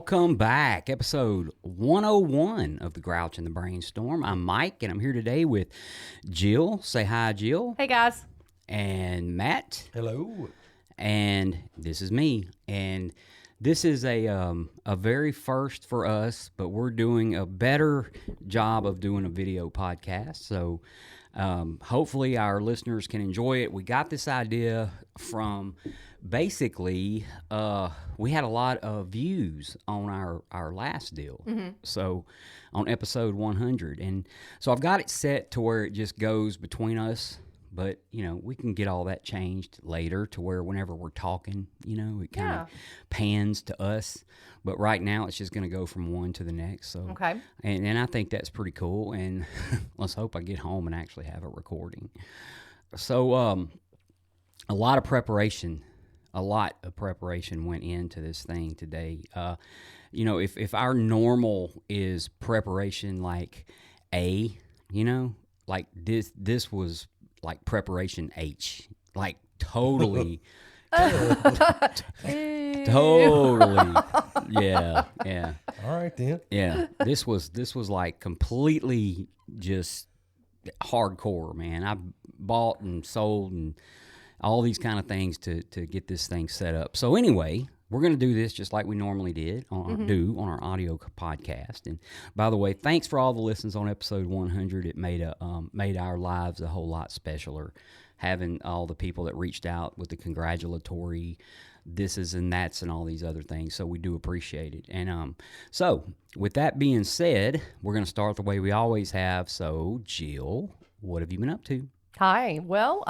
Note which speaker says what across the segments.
Speaker 1: Welcome back. Episode 101 of The Grouch and the Brainstorm. I'm Mike, and I'm here today with Jill. Say hi, Jill.
Speaker 2: Hey, guys.
Speaker 1: And Matt.
Speaker 3: Hello.
Speaker 1: And this is me. And this is a very first for us, but we're doing a better job of doing a video podcast. So hopefully our listeners can enjoy it. We got this idea from basically we had a lot of views on our last deal. So on episode 100. And so I've got it set to where it just goes between us. But, you know, we can get all that changed later to where whenever we're talking, you know, it kind of pans to us. But right now it's just going to go from one to the next. So,
Speaker 2: Okay.
Speaker 1: And I think that's pretty cool. And let's hope I get home and actually have a recording. So a lot of preparation went into this thing today. You know, if our normal is preparation like A, you know, like this was like preparation H, like totally, totally, yeah.
Speaker 3: All right then.
Speaker 1: Yeah, this was like completely just hardcore, man. I bought and sold and all these kind of things to get this thing set up. So anyway, we're going to do this just like we normally did on our audio podcast. And by the way, thanks for all the listens on episode 100. It made our lives a whole lot specialer, having all the people that reached out with the congratulatory thises and that's and all these other things. So we do appreciate it. And so with that being said, we're going to start the way we always have. So Jill, what have you been up to?
Speaker 2: Hi. Well,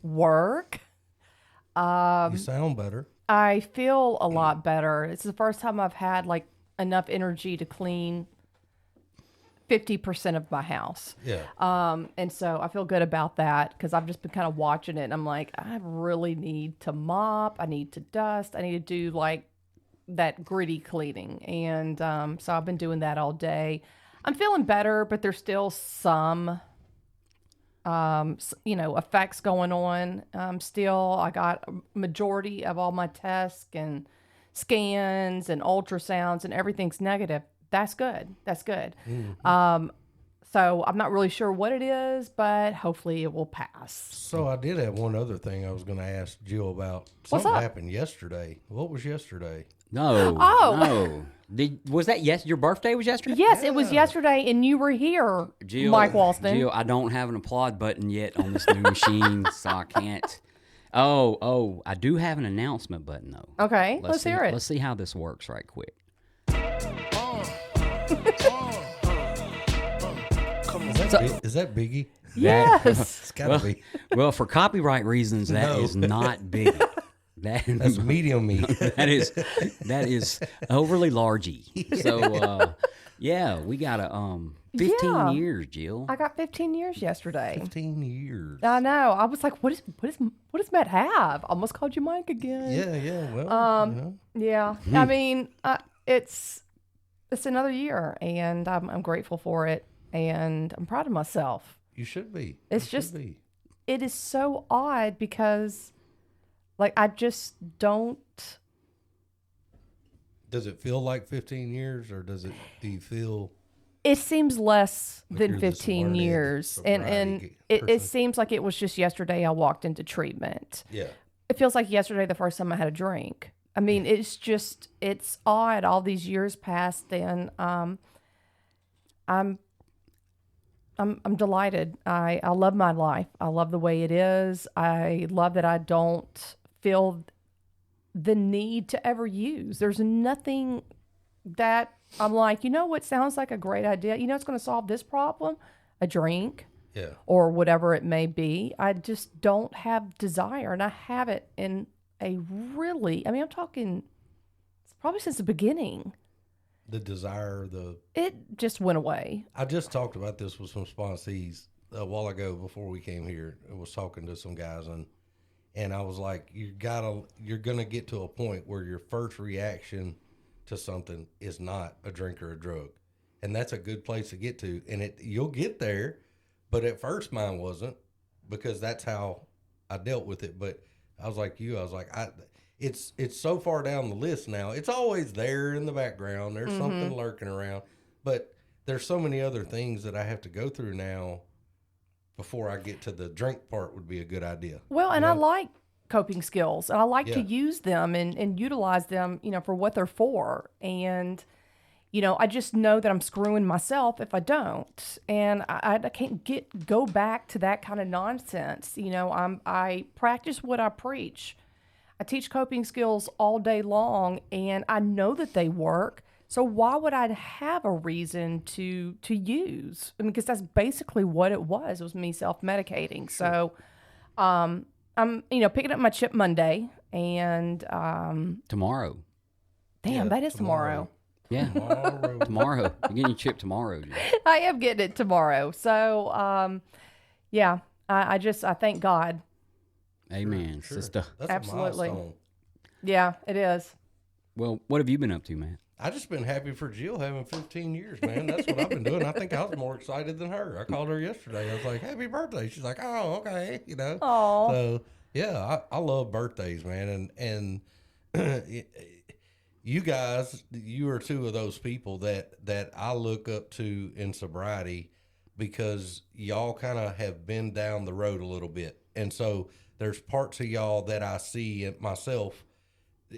Speaker 2: work.
Speaker 3: You sound better.
Speaker 2: I feel a lot better. It's the first time I've had like enough energy to clean 50% of my house.
Speaker 3: Yeah.
Speaker 2: And so I feel good about that because I've just been kind of watching it and I'm like, I really need to mop. I need to dust. I need to do like that gritty cleaning. And so I've been doing that all day. I'm feeling better, but there's still some effects going on. Still, I got a majority of all my tests and scans and ultrasounds and everything's negative. That's good. Mm-hmm. So I'm not really sure what it is, but hopefully it will pass.
Speaker 3: So I did have one other thing I was going to ask Jill about.
Speaker 2: What's
Speaker 3: Something
Speaker 2: up?
Speaker 3: happened yesterday. What was yesterday?
Speaker 1: No.
Speaker 2: Oh.
Speaker 1: No. Was that your birthday was yesterday?
Speaker 2: Yes, it was yesterday, and you were here,
Speaker 1: Jill,
Speaker 2: Mike Walston.
Speaker 1: Jill, I don't have an applaud button yet on this new machine, so I can't. Oh, I do have an announcement button, though.
Speaker 2: Okay, let's hear it.
Speaker 1: Let's see how this works right quick.
Speaker 3: Is that Biggie?
Speaker 2: Yes.
Speaker 3: It's got to be.
Speaker 1: Well, for copyright reasons, that is not big.
Speaker 3: That's medium meat.
Speaker 1: that is overly largy. So yeah, we got a 15 years, Jill.
Speaker 2: I got 15 years yesterday.
Speaker 3: 15 years.
Speaker 2: I know. I was like, what does Matt have? I almost called you Mike again.
Speaker 3: Yeah. Well,
Speaker 2: Yeah. I mean, it's another year, and I'm grateful for it, and I'm proud of myself.
Speaker 3: You should be.
Speaker 2: It is so odd because, like, I just don't.
Speaker 3: Does it feel like 15 years, or do you feel?
Speaker 2: It seems less
Speaker 3: Like
Speaker 2: than
Speaker 3: you're this
Speaker 2: 15
Speaker 3: learned
Speaker 2: years, and
Speaker 3: sobriety
Speaker 2: it
Speaker 3: person?
Speaker 2: seems like it was just yesterday I walked into treatment.
Speaker 3: Yeah.
Speaker 2: It feels like yesterday the first time I had a drink. I mean, it's odd. All these years passed, and I'm delighted. I love my life. I love the way it is. I love that I don't feel the need to ever use. There's nothing that I'm like, you know what sounds like a great idea? You know it's going to solve this problem? A drink.
Speaker 3: Yeah.
Speaker 2: Or whatever it may be. I just don't have desire, and I have it in I'm talking probably since the beginning.
Speaker 3: The desire,
Speaker 2: It just went away.
Speaker 3: I just talked about this with some sponsees a while ago before we came here. I was talking to some guys, and I was like, you're gonna get to a point where your first reaction to something is not a drink or a drug, and that's a good place to get to. And you'll get there, but at first mine wasn't, because that's how I dealt with it. But I was like you. I was like, it's so far down the list now. It's always there in the background. There's something lurking around, but there's so many other things that I have to go through now before I get to the drink part would be a good idea.
Speaker 2: Well, and I like coping skills, and I like to
Speaker 3: Yeah.
Speaker 2: use them and utilize them, for what they're for. And, I just know that I'm screwing myself if I don't. And I can't go back to that kind of nonsense. I practice what I preach. I teach coping skills all day long, and I know that they work. So why would I have a reason to use? I mean, because that's basically what it was. It was me self-medicating. So I'm, picking up my chip Monday, and
Speaker 1: Tomorrow.
Speaker 2: damn,
Speaker 3: Yeah,
Speaker 2: that is tomorrow.
Speaker 1: Yeah.
Speaker 3: Tomorrow.
Speaker 1: Tomorrow. You're getting your chip tomorrow. Jill.
Speaker 2: I am getting it tomorrow. So, yeah, I thank God.
Speaker 1: Amen,
Speaker 3: Sure.
Speaker 1: sister.
Speaker 3: That's
Speaker 2: Absolutely.
Speaker 3: a milestone.
Speaker 2: Yeah, it is.
Speaker 1: Well, what have you been up to, Matt?
Speaker 3: I just been happy for Jill having 15 years, man. That's what I've been doing. I think I was more excited than her. I called her yesterday. I was like, "Happy birthday!" She's like, "Oh, okay,"
Speaker 2: Aw.
Speaker 3: So yeah, I love birthdays, man, and you guys, you are two of those people that I look up to in sobriety because y'all kind of have been down the road a little bit, and so there's parts of y'all that I see in myself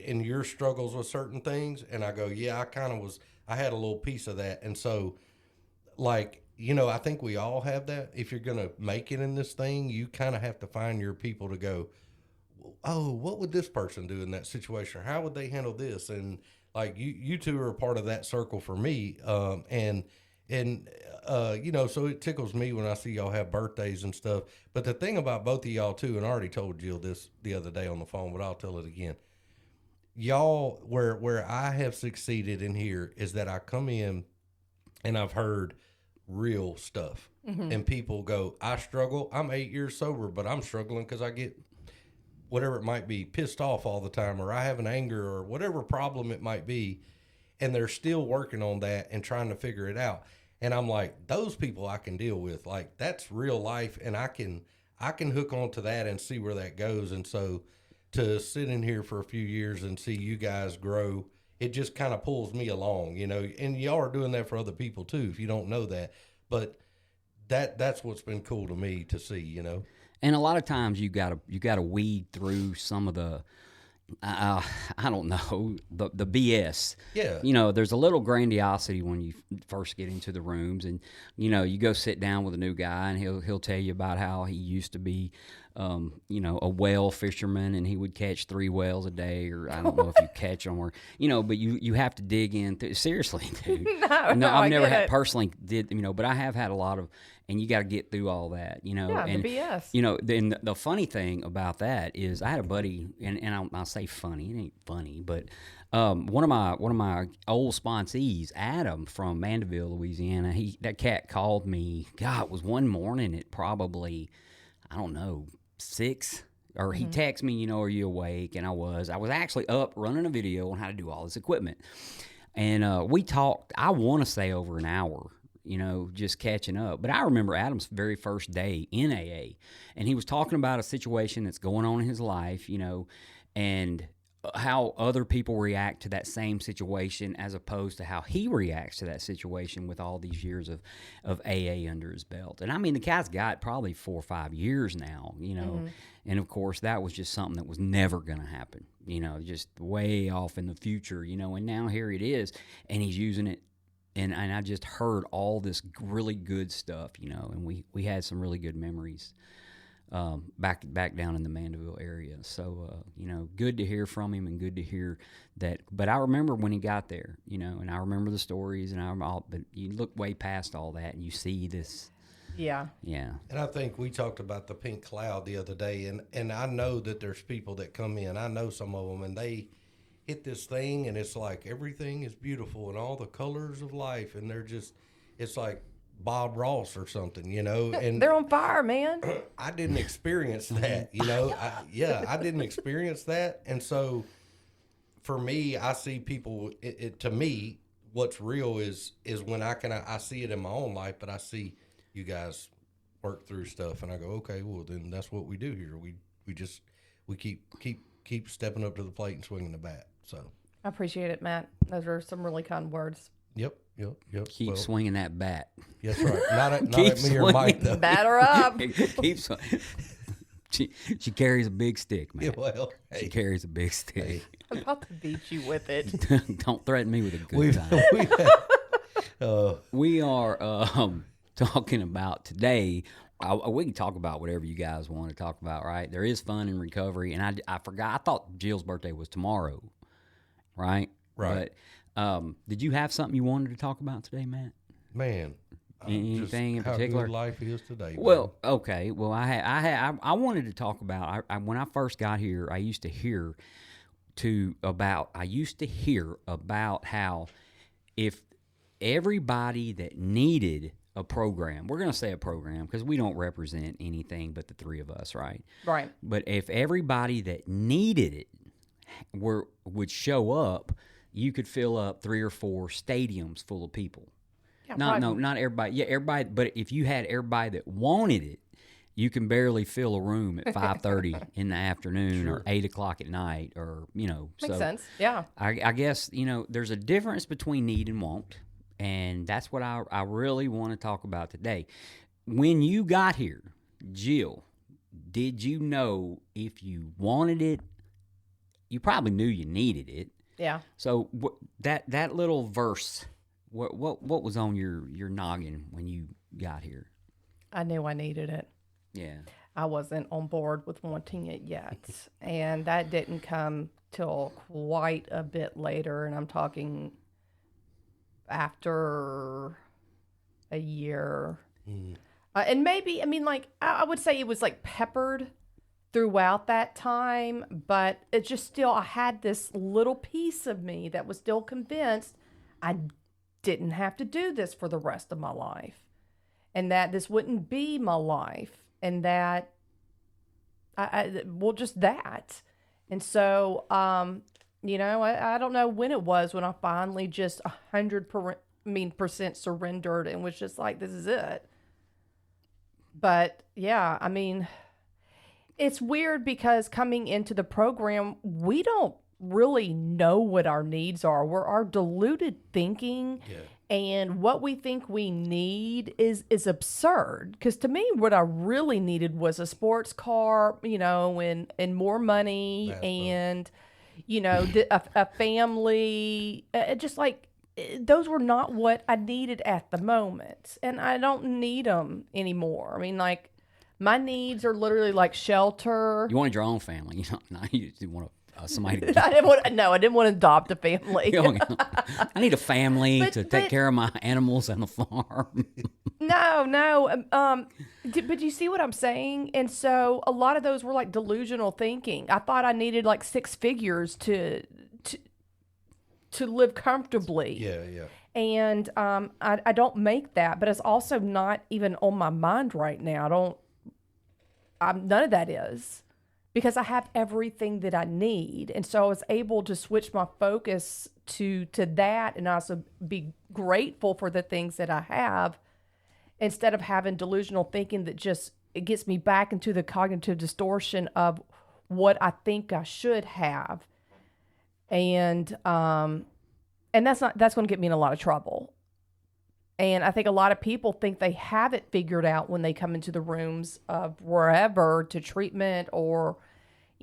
Speaker 3: in your struggles with certain things, and I go, yeah, I had a little piece of that. And so, like, I think we all have that. If you're going to make it in this thing, you kind of have to find your people to go, oh, what would this person do in that situation? Or how would they handle this? And like, you two are a part of that circle for me. So it tickles me when I see y'all have birthdays and stuff. But the thing about both of y'all too, and I already told Jill this the other day on the phone, but I'll tell it again. Y'all, where I have succeeded in here is that I come in and I've heard real stuff, and people go, I struggle. I'm 8 years sober, but I'm struggling because I get whatever it might be, pissed off all the time, or I have an anger or whatever problem it might be. And they're still working on that and trying to figure it out. And I'm like, those people I can deal with, like that's real life. And I can hook onto that and see where that goes. And so, to sit in here for a few years and see you guys grow, it just kind of pulls me along, and y'all are doing that for other people too, if you don't know that. But that's what's been cool to me to see,
Speaker 1: And a lot of times you gotta weed through some of the I don't know, the BS.
Speaker 3: Yeah.
Speaker 1: There's a little grandiosity when you first get into the rooms, and you go sit down with a new guy, and he'll tell you about how he used to be, a whale fisherman, and he would catch 3 whales a day, or I don't know if you catch them, or but you have to dig in. Seriously, dude.
Speaker 2: No,
Speaker 1: I've never
Speaker 2: get
Speaker 1: had
Speaker 2: it.
Speaker 1: personally did, but I have had a lot of, and you got to get through all that,
Speaker 2: Yeah,
Speaker 1: and
Speaker 2: the BS.
Speaker 1: Then the funny thing about that is I had a buddy, and I'll say funny, it ain't funny, but one of my old sponsees, Adam from Mandeville, Louisiana, that cat called me. God, it was one morning at probably, I don't know, 6, or he texted me, are you awake? And I was actually up running a video on how to do all this equipment, and we talked. I want to say over an hour. Just catching up. But I remember Adam's very first day in AA, and he was talking about a situation that's going on in his life, and how other people react to that same situation as opposed to how he reacts to that situation with all these years of AA under his belt. And I mean, the guy's got probably 4 or 5 years now, and of course that was just something that was never going to happen, just way off in the future, and now here it is, and he's using it. And I just heard all this really good stuff, and we had some really good memories back down in the Mandeville area. So, good to hear from him and good to hear that. But I remember when he got there, and I remember the stories, but you look way past all that and you see this.
Speaker 2: Yeah.
Speaker 1: Yeah.
Speaker 3: And I think we talked about the pink cloud the other day, and I know that there's people that come in. I know some of them, and they hit this thing, and it's like everything is beautiful and all the colors of life, and it's like Bob Ross or something, and
Speaker 2: They're on fire, man.
Speaker 3: I didn't experience that, I didn't experience that. And so for me, I see people, to me, what's real is when I see it in my own life, but I see you guys work through stuff, and I go, okay, well then that's what we do here. We keep keep stepping up to the plate and swinging the bat. So,
Speaker 2: I appreciate it, Matt. Those are some really kind words.
Speaker 3: yep.
Speaker 1: Keep swinging that bat.
Speaker 3: That's right. Not at
Speaker 1: Keep
Speaker 3: me or Mike, though.
Speaker 2: Batter up.
Speaker 1: Keep she carries a big stick, man.
Speaker 3: Yeah, well,
Speaker 1: She
Speaker 3: hey,
Speaker 1: carries a big stick.
Speaker 2: I'm about to beat you with it.
Speaker 1: Don't threaten me with a good
Speaker 3: we've,
Speaker 1: time. We are talking about today. We can talk about whatever you guys want to talk about, right? There is fun in recovery, and I forgot. I thought Jill's birthday was tomorrow, right?
Speaker 3: Right.
Speaker 1: But did you have something you wanted to talk about today, Matt?
Speaker 3: man,
Speaker 1: Anything in
Speaker 3: how
Speaker 1: particular?
Speaker 3: good life is today.
Speaker 1: Well, okay. Well, I wanted to talk about. When I first got here, I used to hear about how if everybody that needed a program, we're going to say a program because we don't represent anything but the three of us, right?
Speaker 2: Right.
Speaker 1: But if everybody that needed it would show up, you could fill up 3 or 4 stadiums full of people.
Speaker 2: Yeah,
Speaker 1: Not everybody. Yeah, everybody. But if you had everybody that wanted it, you can barely fill a room at 5:30 in the afternoon or 8 o'clock at night, or
Speaker 2: Makes sense. Yeah.
Speaker 1: I guess there's a difference between need and want, and that's what I really want to talk about today. When you got here, Jill, did you know if you wanted it? You probably knew you needed it.
Speaker 2: Yeah.
Speaker 1: So that little verse, what was on your noggin when you got here?
Speaker 2: I knew I needed it.
Speaker 1: Yeah.
Speaker 2: I wasn't on board with wanting it yet. And that didn't come till quite a bit later. And I'm talking after a year. And maybe, I would say it was like peppered throughout that time. But it just still, I had this little piece of me that was still convinced I didn't have to do this for the rest of my life. And that this wouldn't be my life. And that, just that. And so, I don't know when it was when I finally just 100% surrendered and was just like, this is it. But yeah, it's weird because coming into the program, we don't really know what our needs are. We're our diluted thinking.
Speaker 3: Yeah.
Speaker 2: And what we think we need is absurd. Because to me, what I really needed was a sports car, and more money, and a family. Just like those were not what I needed at the moment, and I don't need them anymore. My needs are literally like shelter.
Speaker 1: You wanted your own family, Now you want somebody to
Speaker 2: I didn't want to adopt a family.
Speaker 1: I need a family to take care of my animals on the farm.
Speaker 2: No. But you see what I'm saying? And so a lot of those were like delusional thinking. I thought I needed like 6 figures to live comfortably.
Speaker 3: Yeah.
Speaker 2: And I don't make that, but it's also not even on my mind right now. None of that is. Because I have everything that I need. And so I was able to switch my focus to that and also be grateful for the things that I have instead of having delusional thinking that it gets me back into the cognitive distortion of what I think I should have. And that's going to get me in a lot of trouble. And I think a lot of people think they have it figured out when they come into the rooms of wherever to treatment or,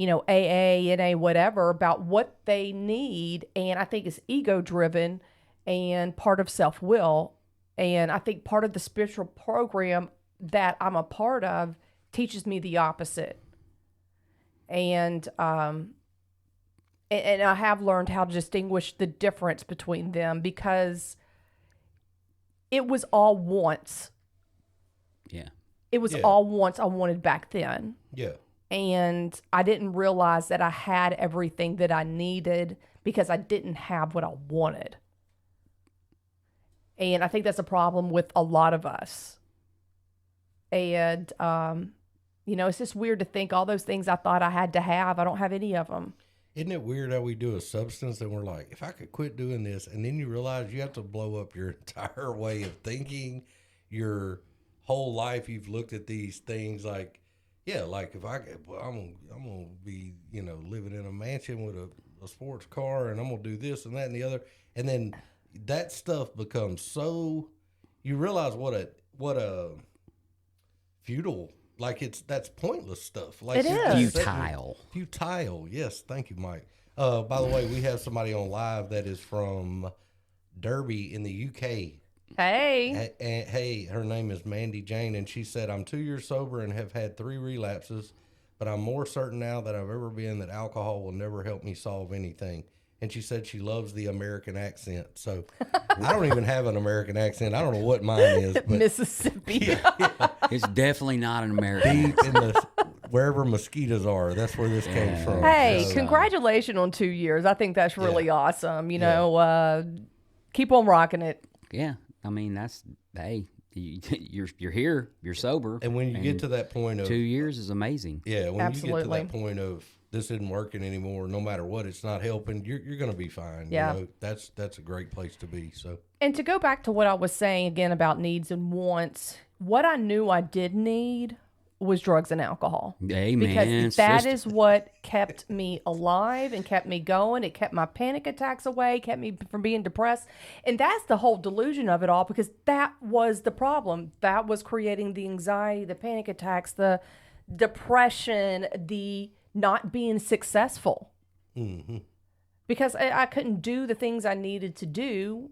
Speaker 2: AA, NA, whatever, about what they need. And I think it's ego driven and part of self-will. And I think part of the spiritual program that I'm a part of teaches me the opposite. And I have learned how to distinguish the difference between them because it was all once.
Speaker 1: Yeah.
Speaker 2: It was all once I wanted back then.
Speaker 3: Yeah.
Speaker 2: And I didn't realize that I had everything that I needed because I didn't have what I wanted. And I think that's a problem with a lot of us. And, it's just weird to think all those things I thought I had to have, I don't have any of them.
Speaker 3: Isn't it weird how we do a substance and we're like, if I could quit doing this, and then you realize you have to blow up your entire way of thinking, your whole life. You've looked at these things like Yeah, like if I'm gonna be, living in a mansion with a sports car, and I'm gonna do this and that and the other, and then that stuff becomes so. You realize what a futile, like that's pointless stuff. Like
Speaker 2: It
Speaker 3: you're
Speaker 2: is.
Speaker 3: just sitting-
Speaker 1: Futile.
Speaker 3: Futile. Yes, thank you, Mike. By the way, we have somebody on live that is from Derby in the UK.
Speaker 2: Hey.
Speaker 3: Hey, her name is Mandy Jane, and she said, I'm 2 years sober and have had 3 relapses, but I'm more certain now than I've ever been that alcohol will never help me solve anything. And she said she loves the American accent. So I don't even have an American accent. I don't know what mine is, but
Speaker 2: Mississippi.
Speaker 1: It's definitely not an American.
Speaker 3: deep in wherever mosquitoes are, that's where this came from.
Speaker 2: Hey,
Speaker 3: So,
Speaker 2: congratulations on 2 years. I think that's really awesome. Keep on rocking it.
Speaker 1: Yeah, I mean hey, you're here, you're sober,
Speaker 3: and when you get to that point of
Speaker 1: 2 years is amazing.
Speaker 3: Yeah, when
Speaker 2: Absolutely.
Speaker 3: you get to that point of this isn't working anymore, no matter what, it's not helping, you're going to be fine.
Speaker 2: Yeah.
Speaker 3: That's a great place to be. So
Speaker 2: And to go back to what I was saying again about needs and wants, what I knew I did need was drugs and alcohol.
Speaker 1: Amen.
Speaker 2: Because that
Speaker 1: sister.
Speaker 2: is what kept me alive and kept me going. It kept my panic attacks away, kept me from being depressed. And that's the whole delusion of it all, because that was the problem. That was creating the anxiety, the panic attacks, the depression, the not being successful.
Speaker 3: mm-hmm.
Speaker 2: Because I couldn't do the things I needed to do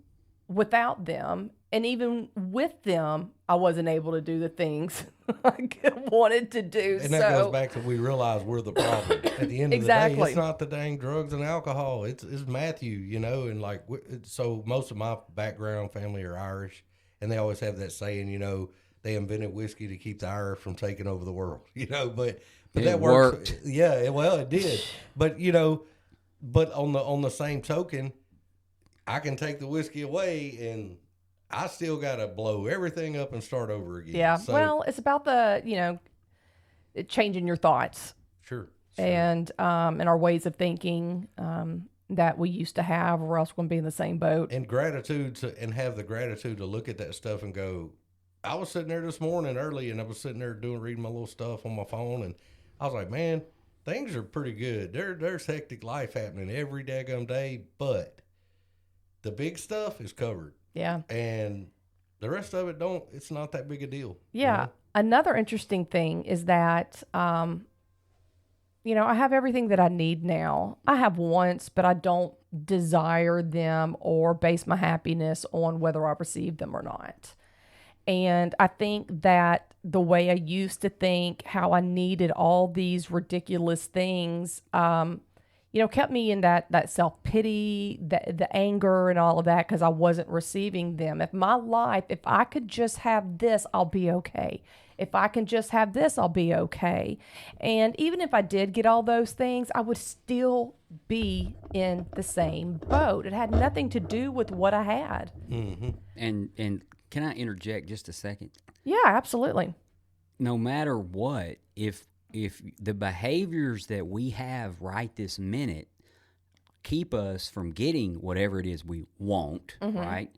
Speaker 2: without them. And even with them, I wasn't able to do the things I wanted to do.
Speaker 3: And that goes back to we realize we're the problem. At the end of the day,
Speaker 2: Exactly.
Speaker 3: it's not the dang drugs and alcohol. It's Matthew, and like, so most of my background family are Irish, and they always have that saying, they invented whiskey to keep the Irish from taking over the world, but
Speaker 1: It
Speaker 3: that works.
Speaker 1: worked.
Speaker 3: Yeah, well, it did. But, but on the same token, I can take the whiskey away and I still got to blow everything up and start over again.
Speaker 2: Yeah.
Speaker 3: So,
Speaker 2: Well, it's about the, changing your thoughts
Speaker 3: sure.
Speaker 2: and our ways of thinking that we used to have, or else we're going to be in the same boat.
Speaker 3: And gratitude and have the gratitude to look at that stuff and go, I was sitting there this morning early and I was sitting there reading my little stuff on my phone, and I was like, man, things are pretty good. There's hectic life happening every daggum day, but the big stuff is covered.
Speaker 2: Yeah.
Speaker 3: And the rest of it it's not that big a deal.
Speaker 2: Yeah. Another interesting thing is that, I have everything that I need now. I have wants, but I don't desire them or base my happiness on whether I receive them or not. And I think that the way I used to think, how I needed all these ridiculous things, kept me in that self-pity, the anger and all of that, because I wasn't receiving them. If I could just have this, I'll be okay. If I can just have this, I'll be okay. And even if I did get all those things, I would still be in the same boat. It had nothing to do with what I had.
Speaker 3: Mm-hmm.
Speaker 1: And can I interject just a second?
Speaker 2: Yeah, absolutely.
Speaker 1: No matter what, if the behaviors that we have right this minute keep us from getting whatever it is we want, right?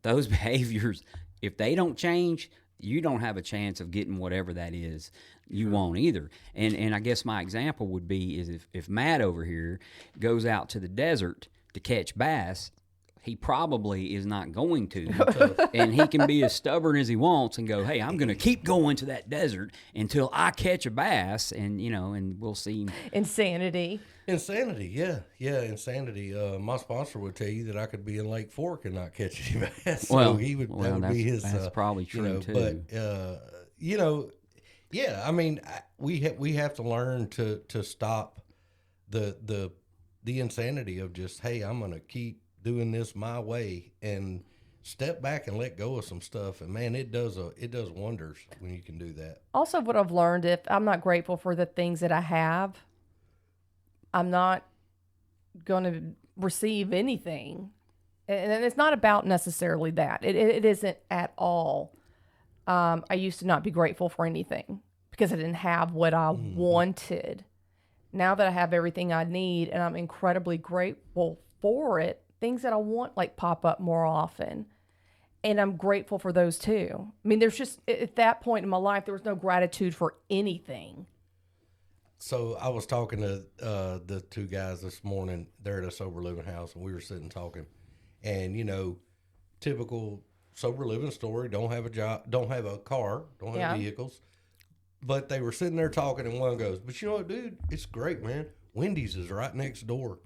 Speaker 1: Those behaviors, if they don't change, you don't have a chance of getting whatever that is you want either. And I guess my example would be is if Matt over here goes out to the desert to catch bass, he probably is not going to. And he can be as stubborn as he wants and go, hey, I'm going to keep going to that desert until I catch a bass. And, and we'll see.
Speaker 2: Insanity.
Speaker 3: Insanity, yeah, insanity. My sponsor would tell you that I could be in Lake Fork and not catch any bass. So
Speaker 1: Well,
Speaker 3: that would be his.
Speaker 1: that's probably true too.
Speaker 3: But yeah. I mean, we have to learn to stop the insanity of just, hey, I'm gonna keep doing this my way, and step back and let go of some stuff. And man, it does wonders when you can do that.
Speaker 2: Also, what I've learned, if I'm not grateful for the things that I have, I'm not going to receive anything. And it's not about necessarily that. It isn't at all. I used to not be grateful for anything because I didn't have what I wanted. Now that I have everything I need and I'm incredibly grateful for it, things that I want pop up more often. And I'm grateful for those too. I mean, there's just, at that point in my life, there was no gratitude for anything.
Speaker 3: So I was talking to the two guys this morning. They're at a sober living house, and we were sitting talking. And typical sober living story: don't have a job, don't have a car, don't have
Speaker 2: Yeah.
Speaker 3: vehicles. But they were sitting there talking, and one goes, "But you know what, dude? It's great, man. Wendy's is right next door,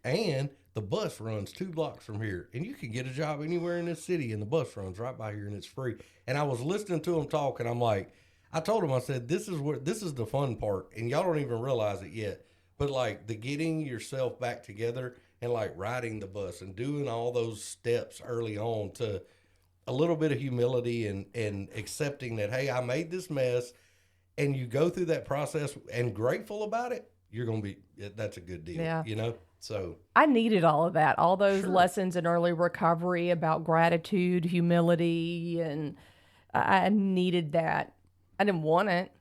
Speaker 3: and the bus runs 2 blocks from here, and you can get a job anywhere in this city, and the bus runs right by here, and it's free." And I was listening to them talk, and I'm like, I told them, I said, this is the fun part, and y'all don't even realize it yet. But like the getting yourself back together and like riding the bus and doing all those steps early on to a little bit of humility and accepting that, hey, I made this mess, and you go through that process and grateful about it, you're going to be, that's a good deal,
Speaker 2: Yeah.
Speaker 3: So
Speaker 2: I needed all of that, all those
Speaker 3: Sure.
Speaker 2: lessons in early recovery about gratitude, humility, and I needed that. I didn't want it.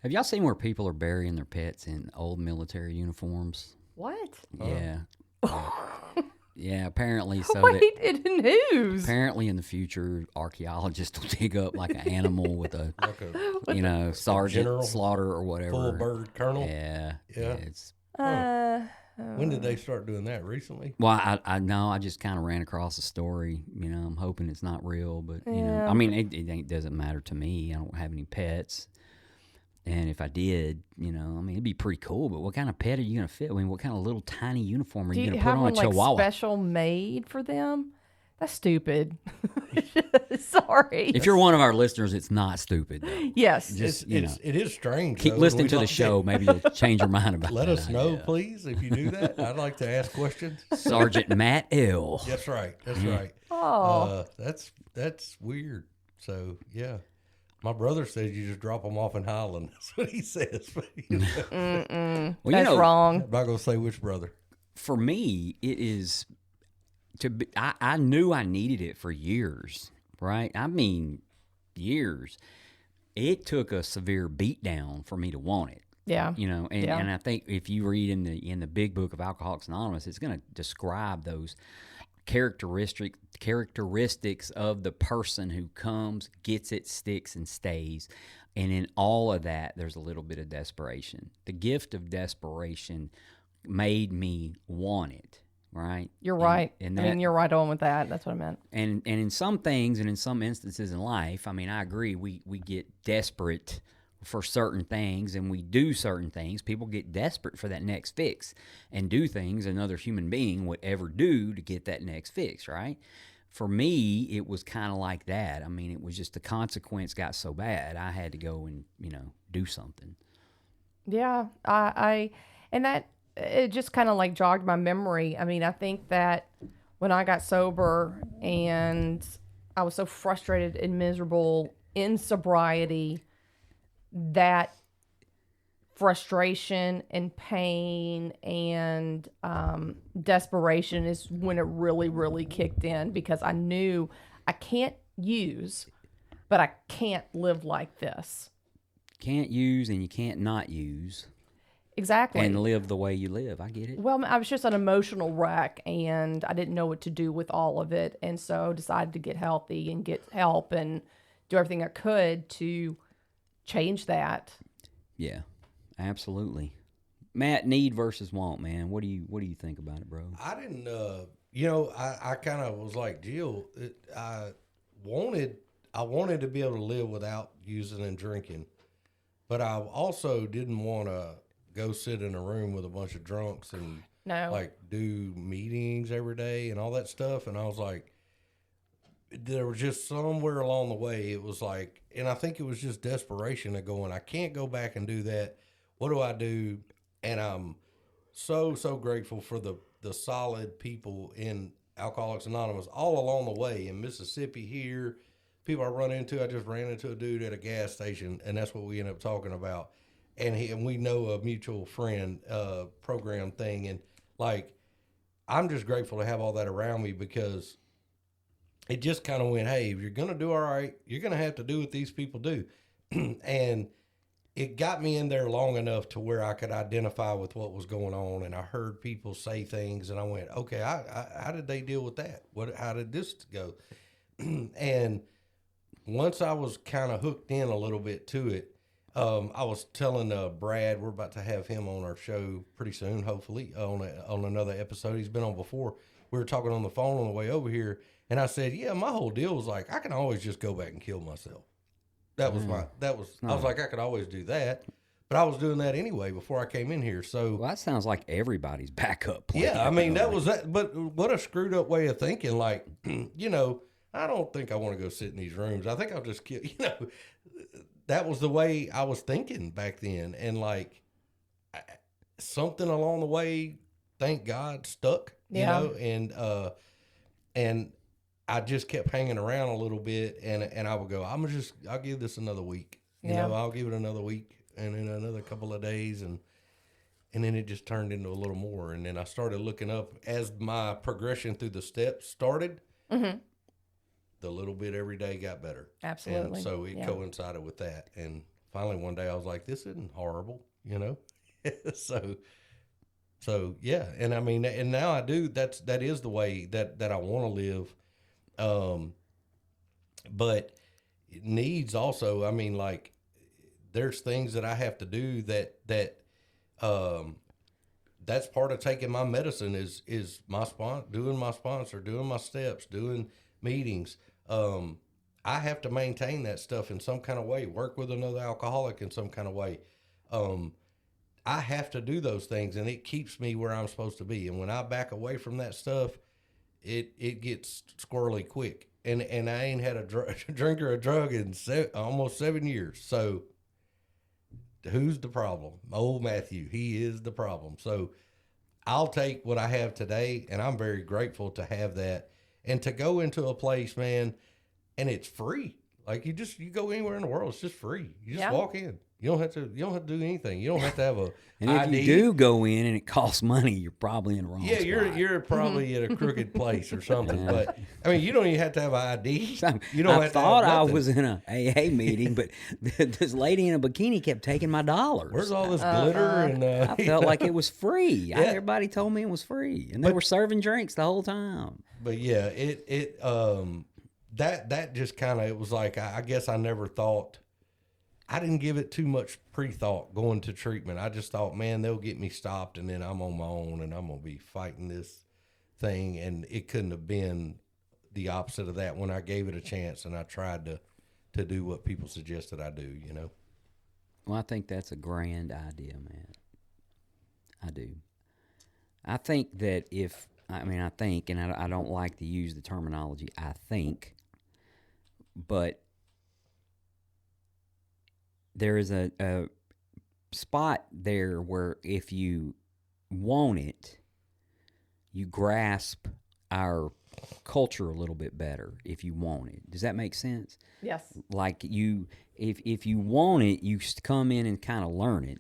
Speaker 1: Have y'all seen where people are burying their pets in old military uniforms?
Speaker 2: What?
Speaker 1: Yeah. Yeah, apparently so
Speaker 2: Wait,
Speaker 1: that
Speaker 2: in whose?
Speaker 1: apparently in the future archaeologists will dig up like an animal with a
Speaker 3: like a
Speaker 1: sergeant
Speaker 3: general,
Speaker 1: slaughter or whatever.
Speaker 3: full bird colonel.
Speaker 1: Yeah.
Speaker 3: Yeah.
Speaker 1: It's
Speaker 3: When did they start doing that? Recently?
Speaker 1: well, I know I just kind of ran across a story. I'm hoping it's not real, but
Speaker 2: Yeah.
Speaker 1: I mean, it doesn't matter to me. I don't have any pets, and if I did, I mean, it'd be pretty cool. But what kind of pet are you gonna fit? I mean, what kind of little tiny uniform are
Speaker 2: Do
Speaker 1: you
Speaker 2: you
Speaker 1: gonna put
Speaker 2: have
Speaker 1: on a
Speaker 2: one like
Speaker 1: Chihuahua?
Speaker 2: special made for them? That's stupid. Sorry.
Speaker 1: If you're one of our listeners, it's not stupid. Though.
Speaker 2: Yes.
Speaker 1: Just
Speaker 3: It is strange.
Speaker 1: keep
Speaker 3: though,
Speaker 1: listening
Speaker 3: when
Speaker 1: to
Speaker 3: we
Speaker 1: the
Speaker 3: talk-
Speaker 1: show. Maybe you'll change your mind about
Speaker 3: Let
Speaker 1: that
Speaker 3: us know,
Speaker 1: idea.
Speaker 3: please, if you do that. I'd like to ask questions.
Speaker 1: Sergeant Matt L.
Speaker 3: That's right. That's right.
Speaker 2: Oh.
Speaker 3: That's weird. So yeah, my brother says you just drop them off in Highland. That's what he says. But,
Speaker 1: Well,
Speaker 2: That's wrong.
Speaker 3: I'm not gonna say which brother.
Speaker 1: For me, it is to be. I knew I needed it for years, right? I mean, years. It took a severe beatdown for me to want it.
Speaker 2: Yeah.
Speaker 1: And I think if you read in the big book of Alcoholics Anonymous, it's going to describe those characteristics of the person who comes, gets it, sticks, and stays. And in all of that, there's a little bit of desperation. The gift of desperation made me want it, right?
Speaker 2: You're right.
Speaker 1: And
Speaker 2: I mean,
Speaker 1: that-
Speaker 2: you're right on with that. That's what I meant.
Speaker 1: And in some things and in some instances in life, I mean, I agree, we get desperate for certain things and we do certain things. People get desperate for that next fix and do things another human being would ever do to get that next fix, right? For me, it was kind of like that. I mean, it was just the consequence got so bad, I had to go and, do something.
Speaker 2: Yeah. And that, it just kind of like jogged my memory. I mean, I think that when I got sober and I was so frustrated and miserable in sobriety, that frustration and pain and desperation is when it really, really kicked in, because I knew I can't use, but I can't live like this.
Speaker 1: Can't use and you can't not use
Speaker 2: Exactly.
Speaker 1: and live the way you live. I get it.
Speaker 2: Well, I was just an emotional wreck and I didn't know what to do with all of it. And so decided to get healthy and get help and do everything I could to change that.
Speaker 1: Yeah, absolutely. Matt, need versus want, man. What do you think about it, bro?
Speaker 3: I didn't. I kind of was like Jill. I wanted to be able to live without using and drinking, but I also didn't want to go sit in a room with a bunch of drunks and
Speaker 2: No.
Speaker 3: like do meetings every day and all that stuff. And I was like, there was just somewhere along the way, it was like, and I think it was just desperation of going, I can't go back and do that. What do I do? And I'm so grateful for the solid people in Alcoholics Anonymous all along the way in Mississippi here. People I run into, I just ran into a dude at a gas station, and that's what we ended up talking about. And we know a mutual friend program thing. And like, I'm just grateful to have all that around me, because it just kind of went, hey, if you're going to do all right, you're going to have to do what these people do. And it got me in there long enough to where I could identify with what was going on. And I heard people say things and I went, okay, how did they deal with that? How did this go? And once I was kind of hooked in a little bit to it, I was telling Brad, we're about to have him on our show pretty soon, hopefully, on another episode. He's been on before. We were talking on the phone on the way over here, and I said, yeah, my whole deal was like, I can always just go back and kill myself. I was like, I could always do that. But I was doing that anyway before I came in here. So
Speaker 1: Well, that sounds like everybody's backup plan.
Speaker 3: yeah, I mean, that was that. But what a screwed up way of thinking. Like, you know, I don't think I want to go sit in these rooms. I think I'll just kill, you know, that was the way I was thinking back then. And like something along the way, thank God, stuck, you
Speaker 2: Yeah.
Speaker 3: know, and I just kept hanging around a little bit, and I would go, I'll give this another week. You
Speaker 2: Yeah.
Speaker 3: know, I'll give it another week and then another couple of days, and then it just turned into a little more. And then I started looking up as my progression through the steps started.
Speaker 2: Mm-hmm.
Speaker 3: The little bit every day got better.
Speaker 2: Absolutely.
Speaker 3: And so it
Speaker 2: Yeah.
Speaker 3: coincided with that. And finally one day I was like, this isn't horrible, you know? So yeah. And I mean, and now I do, that is the way that I want to live. But it needs also, I mean, like there's things that I have to do that's part of taking my medicine is doing my sponsor, doing my steps, doing meetings. I have to maintain that stuff in some kind of way, work with another alcoholic in some kind of way. I have to do those things, and it keeps me where I'm supposed to be. And when I back away from that stuff, it gets squirrely quick. And I ain't had a drink or a drug in almost 7 years. So who's the problem? Old Matthew, he is the problem. So I'll take what I have today, and I'm very grateful to have that. And to go into a place, man, and it's free. Like you go anywhere in the world, it's just free. You just walk in. You don't have to do anything. You don't have to have a
Speaker 1: And if
Speaker 3: ID.
Speaker 1: you do go in and it costs money, you're probably in the wrong
Speaker 3: Yeah,
Speaker 1: spot.
Speaker 3: you're probably at a crooked place or something. But I mean, you don't even have to have an ID. You don't
Speaker 1: I
Speaker 3: have
Speaker 1: thought
Speaker 3: to have
Speaker 1: I
Speaker 3: nothing.
Speaker 1: was in a AA meeting, but this lady in a bikini kept taking my dollars.
Speaker 3: Where's all this glitter and?
Speaker 1: I felt like it was free.
Speaker 3: Yeah.
Speaker 1: Everybody told me it was free, and they were serving drinks the whole time.
Speaker 3: But yeah, that just kind of, it was like I guess I never thought. I didn't give it too much pre-thought going to treatment. I just thought, man, they'll get me stopped, and then I'm on my own, and I'm gonna be fighting this thing. And it couldn't have been the opposite of that when I gave it a chance and I tried to do what people suggested I do. You know.
Speaker 1: Well, I think that's a grand idea, man. I do. I think that I think, and I don't like to use the terminology I think, but there is a spot there where if you want it, you grasp our culture a little bit better if you want it. Does that make sense?
Speaker 2: Yes.
Speaker 1: Like if you want it, you come in and kind of learn it.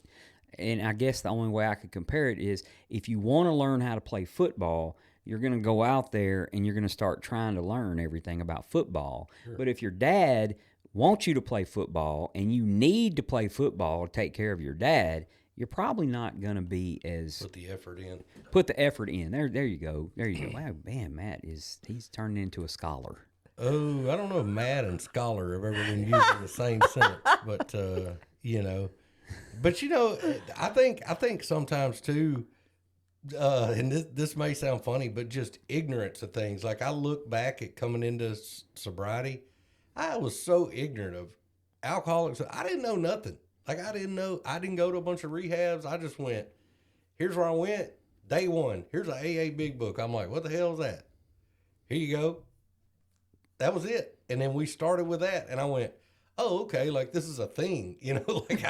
Speaker 1: And I guess the only way I could compare it is if you want to learn how to play football, you're going to go out there and you're going to start trying to learn everything about football. Sure. But if your dad wants you to play football and you need to play football to take care of your dad, you're probably not going to be as...
Speaker 3: Put the effort in.
Speaker 1: Put the effort in. There you go. There you go. Wow, man, Matt he's turning into a scholar.
Speaker 3: Oh, I don't know if Matt and scholar have ever been used in the same sentence, but you know. But you know, I think sometimes too, and this may sound funny, but just ignorance of things. Like I look back at coming into sobriety, I was so ignorant of alcoholics. I didn't know nothing. Like I didn't go to a bunch of rehabs. I just went, here's where I went. Day one, here's an AA big book. I'm like, what the hell is that? Here you go. That was it. And then we started with that, and I went, oh, okay, like this is a thing, you know, like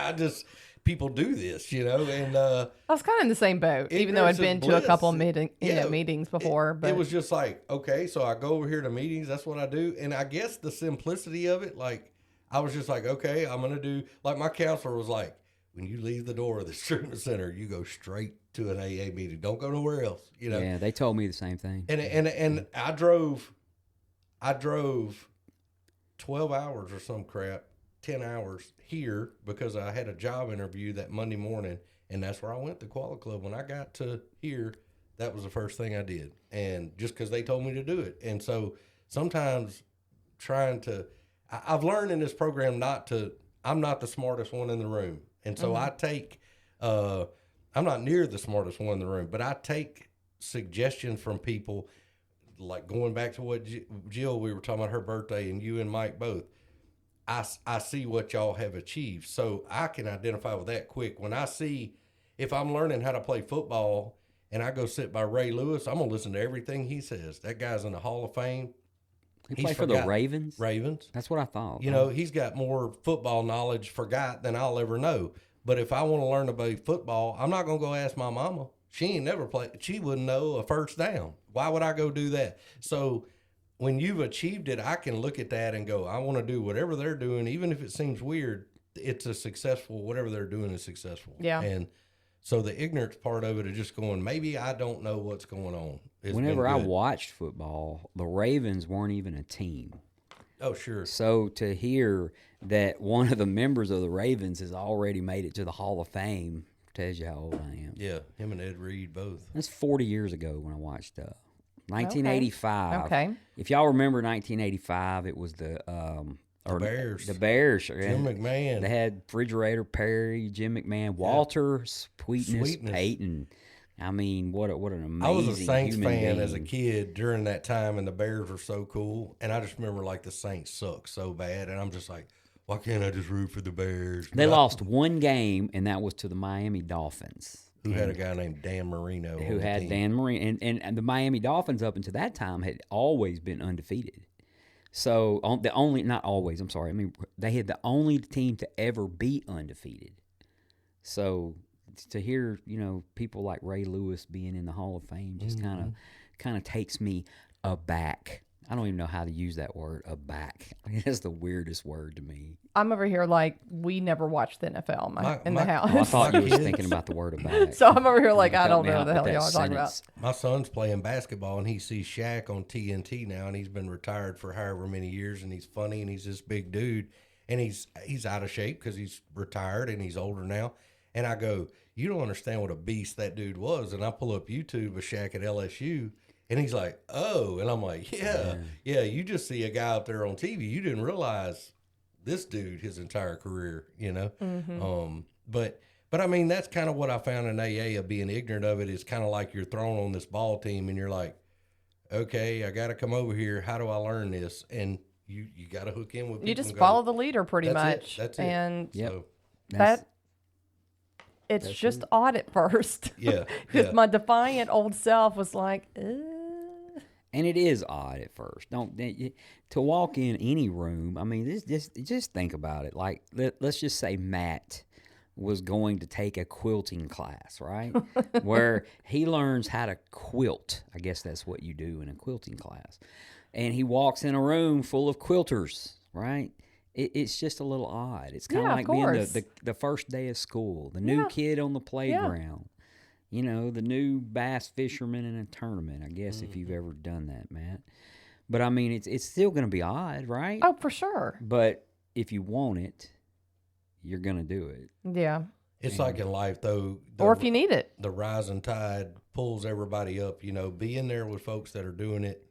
Speaker 3: people do this, you know, and
Speaker 2: I was kind of in the same boat, even though I'd been to a couple of meetings before. But
Speaker 3: it was just like, okay, so I go over here to meetings. That's what I do. And I guess the simplicity of it, like, I was just like, okay, I'm going to do, like my counselor was like, when you leave the door of the treatment center, you go straight to an AA meeting. Don't go nowhere else, you know.
Speaker 1: Yeah, they told me the same thing.
Speaker 3: And I drove 12 hours or some crap, 10 hours here because I had a job interview that Monday morning, and that's where I went to Koala Club. When I got to here, that was the first thing I did, and just because they told me to do it. And so sometimes I've learned in this program not to, I'm not the smartest one in the room. And so I take, I'm not near the smartest one in the room, but I take suggestions from people, like going back to what Jill, we were talking about her birthday, and you and Mike both. I see what y'all have achieved. So I can identify with that quick. When I see, if I'm learning how to play football and I go sit by Ray Lewis, I'm going to listen to everything he says. That guy's in the Hall of Fame.
Speaker 1: He played for the Ravens?
Speaker 3: Ravens.
Speaker 1: That's what I thought.
Speaker 3: You know, he's got more football knowledge forgot than I'll ever know. But if I want to learn about football, I'm not going to go ask my mama. She ain't never played. She wouldn't know a first down. Why would I go do that? So when you've achieved it, I can look at that and go, I want to do whatever they're doing, even if it seems weird. It's a successful, whatever they're doing is successful.
Speaker 2: Yeah.
Speaker 3: And so the ignorance part of it is just going, maybe I don't know what's going on.
Speaker 1: Whenever I watched football, the Ravens weren't even a team.
Speaker 3: Oh, sure.
Speaker 1: So to hear that one of the members of the Ravens has already made it to the Hall of Fame tells you how old I am.
Speaker 3: Yeah, him and Ed Reed both.
Speaker 1: That's 40 years ago when I watched 1985.
Speaker 2: Okay.
Speaker 1: If y'all remember 1985, it was the
Speaker 3: Bears.
Speaker 1: The Bears.
Speaker 3: Jim McMahon.
Speaker 1: They had Refrigerator Perry, Jim McMahon, Walter, Sweetness, Payton. I mean, what an amazing
Speaker 3: I was a Saints
Speaker 1: human
Speaker 3: fan
Speaker 1: being.
Speaker 3: as a kid during that time, and the Bears were so cool. And I just remember, like, the Saints sucked so bad, and I'm just like, why can't I just root for the Bears?
Speaker 1: They lost one game, and that was to the Miami Dolphins.
Speaker 3: Who had a guy named Dan Marino.
Speaker 1: Who had Dan Marino. And the Miami Dolphins, up until that time, had always been undefeated. So, not always, I'm sorry. I mean, they had the only team to ever be undefeated. So, to hear, people like Ray Lewis being in the Hall of Fame just kind of takes me aback. I don't even know how to use that word, aback. I mean, that's the weirdest word to me.
Speaker 2: I'm over here like we never watched the NFL in the house.
Speaker 1: Oh, I thought you was thinking about the word aback.
Speaker 2: So I'm over here like, I don't
Speaker 1: Help me
Speaker 2: know
Speaker 1: out
Speaker 2: what the
Speaker 1: with
Speaker 2: hell
Speaker 1: that
Speaker 2: y'all are talking about.
Speaker 1: sentence.
Speaker 3: My son's playing basketball, and he sees Shaq on TNT now, and he's been retired for however many years, and he's funny, and he's this big dude, and he's out of shape because he's retired, and he's older now. And I go, you don't understand what a beast that dude was. And I pull up YouTube of Shaq at LSU, and he's like, oh. And I'm like, yeah, you just see a guy up there on TV. You didn't realize this dude, his entire career, But I mean, that's kind of what I found in AA of being ignorant of it. Is kind of like you're thrown on this ball team, and you're like, okay, I got to come over here. How do I learn this? And you got to hook in with people.
Speaker 2: You just follow the leader pretty much.
Speaker 3: That's it.
Speaker 2: And
Speaker 3: So,
Speaker 2: it's just odd at first.
Speaker 3: Yeah.
Speaker 2: Because my defiant old self was like,
Speaker 1: And it is odd at first. To walk in any room. I mean, just think about it. Like, let's just say Matt was going to take a quilting class, right? Where he learns how to quilt. I guess that's what you do in a quilting class. And he walks in a room full of quilters, right? It's just a little odd. It's kind of like being the first day of school, the new kid on the playground. The new bass fisherman in a tournament, I guess, if you've ever done that, Matt. But, I mean, it's still going to be odd, right?
Speaker 2: oh, for sure.
Speaker 1: But if you want it, you're going to do it.
Speaker 2: Yeah.
Speaker 3: it's like in life, though.
Speaker 2: Or if you need it.
Speaker 3: The rising tide pulls everybody up. Be in there with folks that are doing it.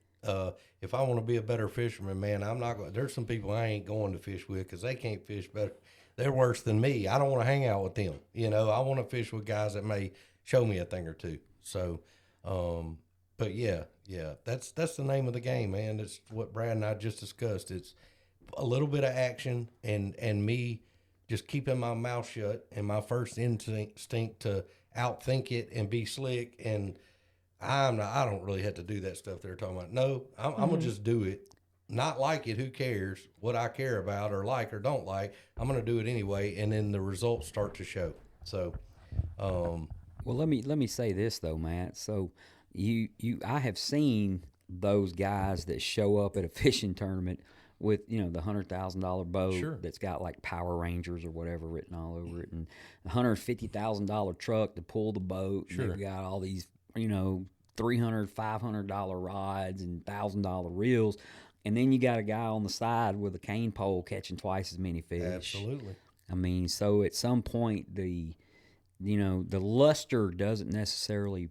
Speaker 3: If I want to be a better fisherman, man, I'm not going. There's some people I ain't going to fish with because they can't fish better. They're worse than me. I don't want to hang out with them. I want to fish with guys that may show me a thing or two. So, but yeah, that's the name of the game, man. It's what Brad and I just discussed. It's a little bit of action and me just keeping my mouth shut and my first instinct to outthink it and be slick. And I don't really have to do that stuff they're talking about. No, I'm gonna just do it. Not like it, who cares? What I care about or like or don't like, I'm gonna do it anyway, and then the results start to show. So,
Speaker 1: well, let me say this though, Matt. So, I have seen those guys that show up at a fishing tournament with the $100,000 boat that's got like Power Rangers or whatever written all over it, and a $150,000 truck to pull the boat. And they've got all these $300, $500 rods and $1,000 reels. And then you got a guy on the side with a cane pole catching twice as many fish.
Speaker 3: absolutely.
Speaker 1: I mean, so at some point the luster doesn't necessarily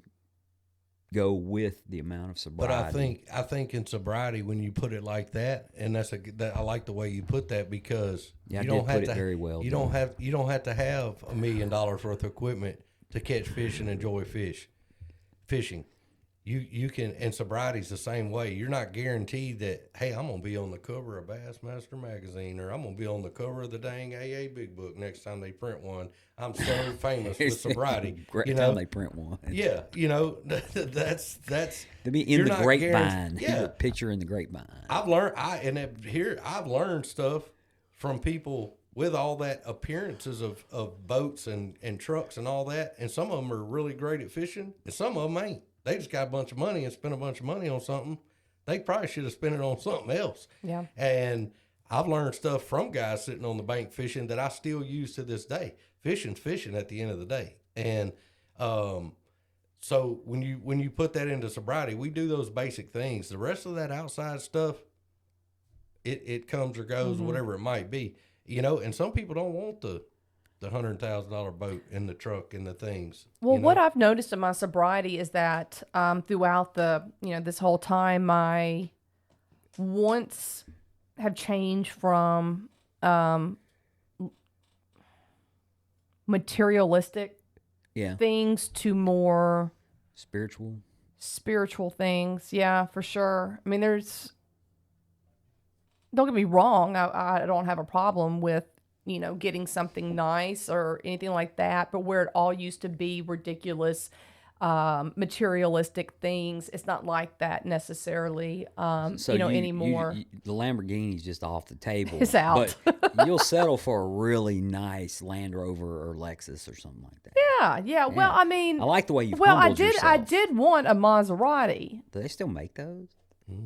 Speaker 1: go with the amount of sobriety.
Speaker 3: But I think in sobriety, when you put it like that, and I like the way you put that, because
Speaker 1: Yeah,
Speaker 3: you
Speaker 1: I
Speaker 3: don't
Speaker 1: did
Speaker 3: have
Speaker 1: put
Speaker 3: to
Speaker 1: it very well.
Speaker 3: you don't have to have $1 million worth of equipment to catch fish and enjoy fishing. You can, and sobriety's the same way. You're not guaranteed that, hey, I'm gonna be on the cover of Bassmaster magazine, or I'm gonna be on the cover of the dang AA Big Book next time they print one. I'm so famous with sobriety.
Speaker 1: Great
Speaker 3: you
Speaker 1: time
Speaker 3: know?
Speaker 1: they print one.
Speaker 3: Yeah, that's
Speaker 1: To be in
Speaker 3: you're
Speaker 1: the
Speaker 3: not
Speaker 1: grapevine.
Speaker 3: Yeah,
Speaker 1: Your picture in the grapevine.
Speaker 3: I've learned stuff from people with all that appearances of boats and trucks and all that, and some of them are really great at fishing, and some of them ain't. They just got a bunch of money and spent a bunch of money on something. They probably should have spent it on something else.
Speaker 2: Yeah.
Speaker 3: And I've learned stuff from guys sitting on the bank fishing that I still use to this day. Fishing's fishing at the end of the day. And so when you put that into sobriety, we do those basic things. The rest of that outside stuff, it comes or goes, whatever it might be. You know, and some people don't want the $100,000 boat and the truck and the things.
Speaker 2: Well,
Speaker 3: you know?
Speaker 2: what I've noticed in my sobriety is that throughout this whole time, my wants have changed from materialistic
Speaker 1: Yeah.
Speaker 2: things to more
Speaker 1: Spiritual.
Speaker 2: things. Yeah, for sure. I mean, don't get me wrong, I don't have a problem with, getting something nice or anything like that, but where it all used to be ridiculous, materialistic things, it's not like that necessarily, anymore.
Speaker 1: The Lamborghini's just off the table.
Speaker 2: It's out.
Speaker 1: But you'll settle for a really nice Land Rover or Lexus or something like that.
Speaker 2: Yeah. Well, I mean,
Speaker 1: I like the way you
Speaker 2: I
Speaker 1: humbled
Speaker 2: did.
Speaker 1: yourself.
Speaker 2: I did want a Maserati.
Speaker 1: Do they still make those?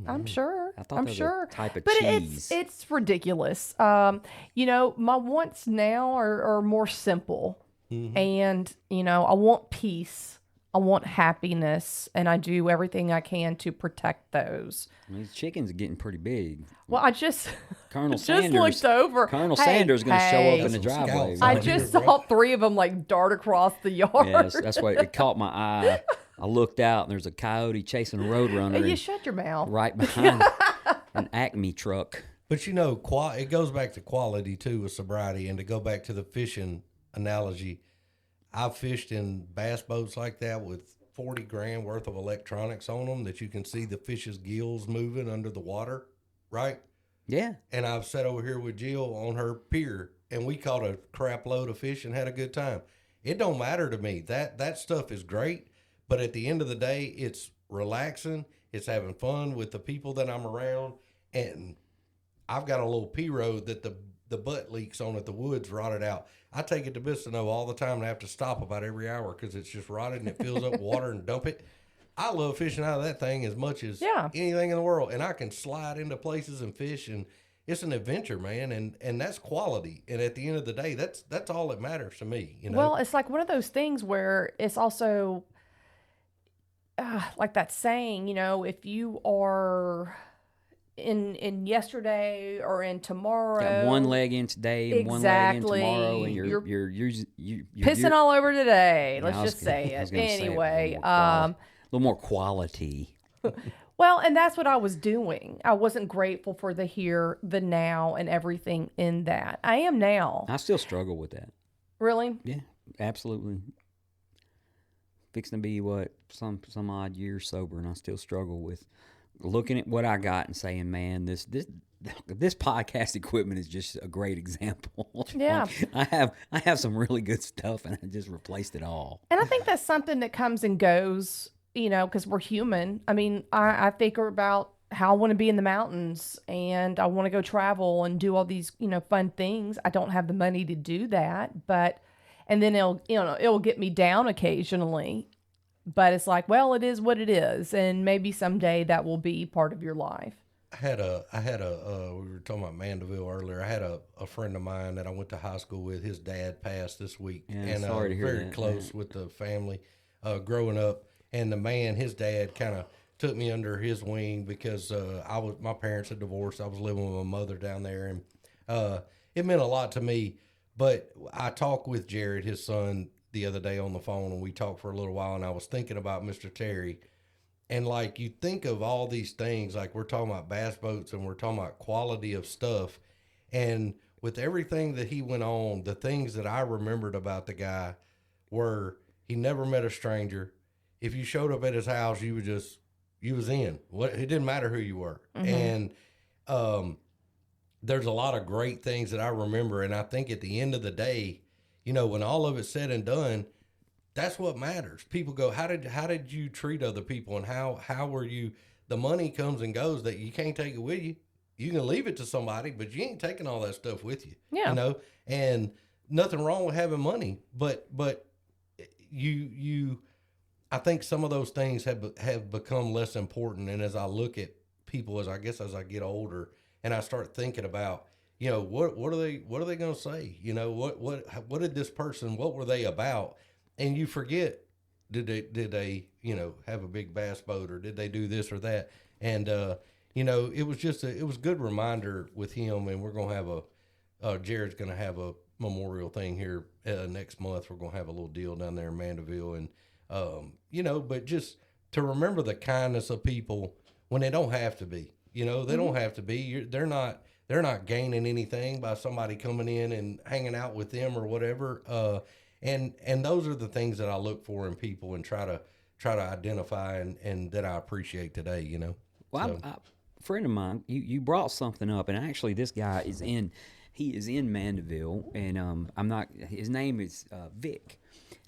Speaker 2: I'm sure.
Speaker 1: I thought
Speaker 2: I'm
Speaker 1: that was
Speaker 2: sure.
Speaker 1: a type of
Speaker 2: but
Speaker 1: cheese.
Speaker 2: it's ridiculous. My wants now are more simple, and I want peace. I want happiness, and I do everything I can to protect those.
Speaker 1: I mean, these chickens are getting pretty big.
Speaker 2: Well, I just
Speaker 1: Colonel
Speaker 2: just
Speaker 1: Sanders
Speaker 2: looked over.
Speaker 1: Colonel
Speaker 2: Hey,
Speaker 1: Sanders going to show up in the
Speaker 3: Some
Speaker 1: driveway.
Speaker 3: scouts
Speaker 2: I
Speaker 3: out
Speaker 2: just
Speaker 3: here,
Speaker 2: saw
Speaker 3: bro.
Speaker 2: 3 of them like dart across the yard.
Speaker 1: Yes, that's why it caught my eye. I looked out and there's a coyote chasing a roadrunner
Speaker 2: You
Speaker 1: and
Speaker 2: shut your mouth.
Speaker 1: right behind an Acme truck.
Speaker 3: But it goes back to quality too with sobriety, and to go back to the fishing analogy, I've fished in bass boats like that with 40 grand worth of electronics on them that you can see the fish's gills moving under the water, right?
Speaker 1: Yeah.
Speaker 3: And I've sat over here with Jill on her pier, and we caught a crap load of fish and had a good time. It don't matter to me. That stuff is great, but at the end of the day, it's relaxing. It's having fun with the people that I'm around, and I've got a little P-road that the butt leaks on at the woods rotted out. I take it to Bistineau all the time and I have to stop about every hour because it's just rotted and it fills up with water and dump it. I love fishing out of that thing as much as anything in the world, and I can slide into places and fish, and it's an adventure, man, and that's quality. And at the end of the day, that's all that matters to me.
Speaker 2: Well, it's like one of those things where it's also like that saying, if you are in yesterday or in tomorrow,
Speaker 1: Got one leg in today and one leg in tomorrow, and you're
Speaker 2: pissing all over today. Let's
Speaker 1: I was
Speaker 2: just say
Speaker 1: I was
Speaker 2: it.
Speaker 1: gonna say it with
Speaker 2: Anyway,
Speaker 1: a little more quality.
Speaker 2: well, and that's what I was doing. I wasn't grateful for the here, the now, and everything in that. I am now.
Speaker 1: I still struggle with that.
Speaker 2: Really?
Speaker 1: Yeah, absolutely. Fixing to be some odd years sober, and I still struggle with looking at what I got and saying, "Man, this podcast equipment is just a great example."
Speaker 2: Yeah.
Speaker 1: I have some really good stuff, and I just replaced it all.
Speaker 2: And I think that's something that comes and goes, because we're human. I mean, I think about how I want to be in the mountains and I want to go travel and do all these, fun things. I don't have the money to do that, and then it'll get me down occasionally. But it's like, well, it is what it is, and maybe someday that will be part of your life.
Speaker 3: I had we were talking about Mandeville earlier. I had a friend of mine that I went to high school with. His dad passed this week,
Speaker 1: Yeah,
Speaker 3: and
Speaker 1: sorry to hear
Speaker 3: very
Speaker 1: that,
Speaker 3: close with the family growing up. And his dad kind of took me under his wing because my parents had divorced. I was living with my mother down there, and it meant a lot to me. But I talked with Jared, his son, the other day on the phone, and we talked for a little while, and I was thinking about Mr. Terry And like you think of all these things, like we're talking about bass boats and we're talking about quality of stuff. And with everything that he went on, the things that I remembered about the guy were he never met a stranger. If you showed up at his house, you was in. It didn't matter who you were. And there's a lot of great things that I remember. And I think at the end of the day, you know, when all of it's said and done, that's what matters. People go, how did you treat other people, and how were you? The money comes and goes. That you can't take it with you. You can leave it to somebody, but you ain't taking all that stuff with you.
Speaker 2: Yeah.
Speaker 3: You know, and nothing wrong with having money, but I think some of those things have become less important. And as I look at people, as I get older, and I start thinking about, you know, what are they going to say? You know, what did this person? What were they about? And you forget, did they, you know, have a big bass boat, or did they do this or that? And, you know, it was it was a good reminder with him. And we're going to have Jared's going to have a memorial thing here next month. We're going to have a little deal down there in Mandeville. And, you know, but just to remember the kindness of people when they don't have to be, you know, they don't have to be, they're not gaining anything by somebody coming in and hanging out with them or whatever. And those are the things that I look for in people and try to identify and that I appreciate today, you know.
Speaker 1: Well,
Speaker 3: So,
Speaker 1: a friend of mine, you brought something up, and actually this guy is in Mandeville, and his name is Vic,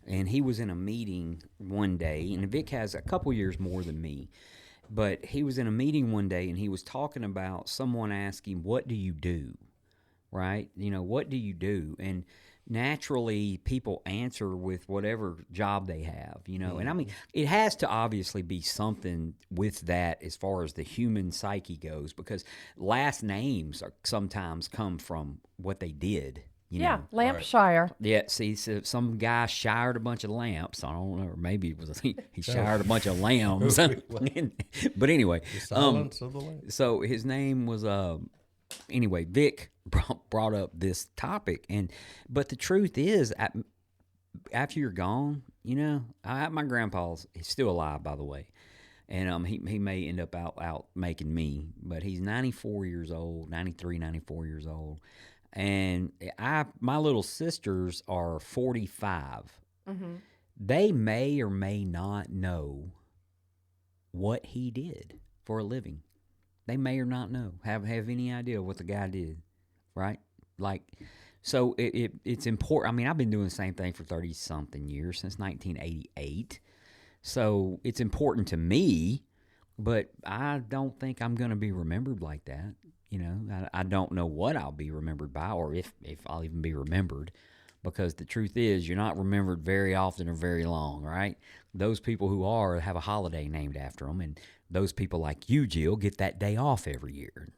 Speaker 1: and he was in a meeting one day, and Vic has a couple years more than me, but he was in a meeting one day, and he was talking about someone asking, what do you do, right? You know, what do you do? And naturally people answer with whatever job they have, you know. And I mean, it has to obviously be something with that as far as the human psyche goes, because last names sometimes come from what they did, you know.
Speaker 2: Lampshire.
Speaker 1: Yeah, see, so some guy shired a bunch of lamps. I don't know, or maybe it was he shired a bunch of lambs. But anyway,
Speaker 3: the silence of the lamb.
Speaker 1: so his name was anyway, Vic brought up this topic, but the truth is, after you're gone, you know, my grandpa's, he's still alive, by the way, and he may end up out making me, but he's 94 years old, 93, 94 years old, and my little sisters are 45. They may or may not know what he did for a living. They may or not know, have any idea what the guy did, right? Like, so it's important. I mean, I've been doing the same thing for 30-something years, since 1988. So it's important to me, but I don't think I'm going to be remembered like that. You know, I don't know what I'll be remembered by, or if I'll even be remembered, because the truth is, you're not remembered very often or very long, right? Those people who are have a holiday named after them, and those people like you, Jill, get that day off every year.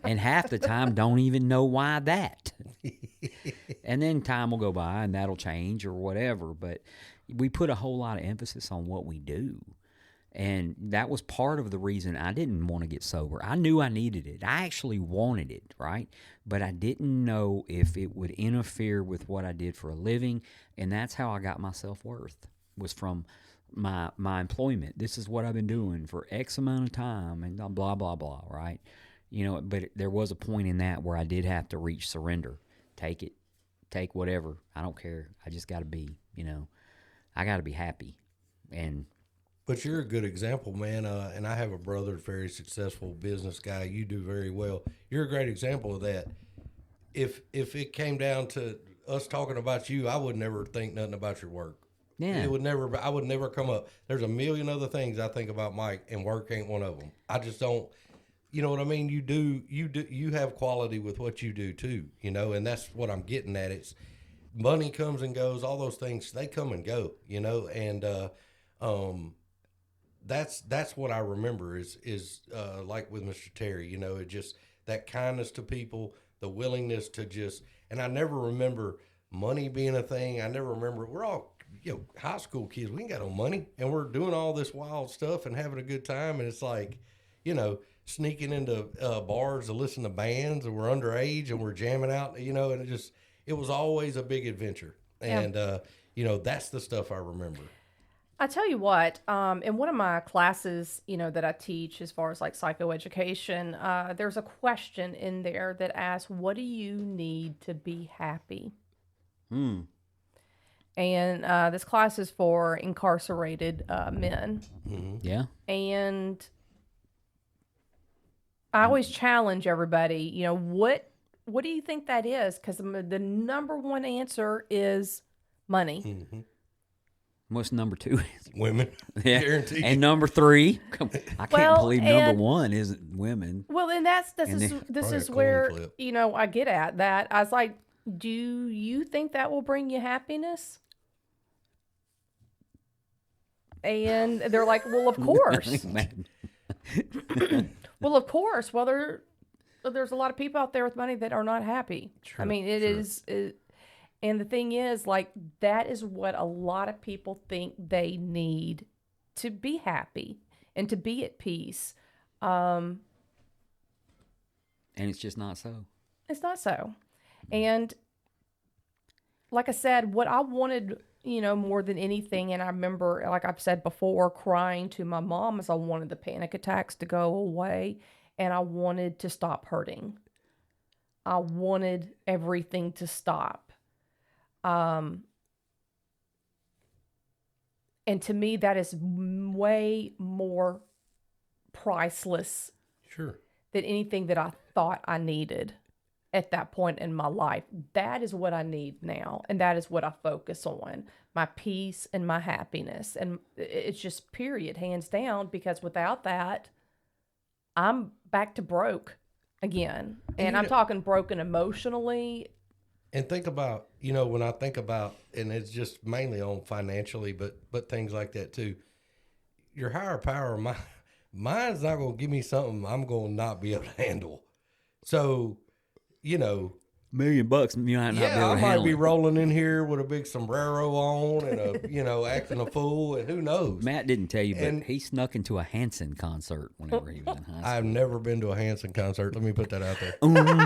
Speaker 1: And half the time don't even know why that. And then time will go by and that'll change or whatever. But we put a whole lot of emphasis on what we do. And that was part of the reason I didn't want to get sober. I knew I needed it. I actually wanted it, right? But I didn't know if it would interfere with what I did for a living. And that's how I got my self-worth, was from my employment. This is what I've been doing for X amount of time, and blah, blah, blah, right? You know, but there was a point in that where I did have to reach surrender. Take it. Take whatever. I don't care. I just got to be, you know, I got to be happy.
Speaker 3: But you're a good example, man. And I have a brother, very successful business guy. You do very well. You're a great example of that. If it came down to us talking about you, I would never think nothing about your work.
Speaker 1: Yeah.
Speaker 3: I would never come up. There's a million other things I think about Mike, and work ain't one of them. I just don't, you know what I mean? You have quality with what you do too, you know, and that's what I'm getting at. It's money comes and goes, all those things, they come and go, you know, and, that's what I remember is like with Mr. Terry, you know, it just that kindness to people, the willingness to just, and I never remember money being a thing. I never remember, we're all, you know, high school kids, we ain't got no money, and we're doing all this wild stuff and having a good time. And it's like, you know, sneaking into bars to listen to bands, and we're underage and we're jamming out, you know, and it was always a big adventure. And, you know, that's the stuff I remember.
Speaker 2: I tell you what, in one of my classes, that I teach as far as like psychoeducation, there's a question in there that asks, what do you need to be happy?
Speaker 1: Hmm.
Speaker 2: And this class is for incarcerated men.
Speaker 1: Yeah.
Speaker 2: And I always challenge everybody, what do you think that is? Because the number one answer is money.
Speaker 1: What's number 2?
Speaker 3: Women,
Speaker 1: Yeah.
Speaker 3: guaranteed.
Speaker 1: And number 3, I can't
Speaker 2: Well,
Speaker 1: believe number
Speaker 2: and-
Speaker 1: 1 isn't women.
Speaker 2: Well, and this
Speaker 1: And
Speaker 2: is
Speaker 1: then-
Speaker 2: this
Speaker 3: Probably
Speaker 2: is
Speaker 3: a coin
Speaker 2: where
Speaker 3: flip.
Speaker 2: I get at that. I was like, do you think that will bring you happiness? And they're like, well, of course. Well, of course. Well, there's a lot of people out there with money that are not happy. I mean, it is. And the thing is, like, that is what a lot of people think they need to be happy and to be at peace.
Speaker 1: And it's just not so.
Speaker 2: It's not so. And like I said, what I wanted, more than anything, and I remember, like I've said before, crying to my mom as I wanted the panic attacks to go away and I wanted to stop hurting. I wanted everything to stop. And to me, that is way more priceless
Speaker 3: Sure.
Speaker 2: than anything that I thought I needed at that point in my life. That is what I need now. And that is what I focus on, my peace and my happiness. And it's just period, hands down, because without that, I'm back to broke again. And I'm talking broken emotionally.
Speaker 3: And think about, when I think about, and it's just mainly on financially, but things like that too. Your higher power, mine's not going to give me something I'm going to not be able to handle. So,
Speaker 1: $1 million, you might not be able
Speaker 3: I
Speaker 1: to
Speaker 3: might
Speaker 1: handle
Speaker 3: be
Speaker 1: it.
Speaker 3: rolling in here with a big sombrero on and acting a fool, and who knows?
Speaker 1: Matt didn't tell you, but
Speaker 3: And-
Speaker 1: he snuck into a Hanson concert whenever he was in high school.
Speaker 3: I've never been to a Hanson concert. Let me put that out there.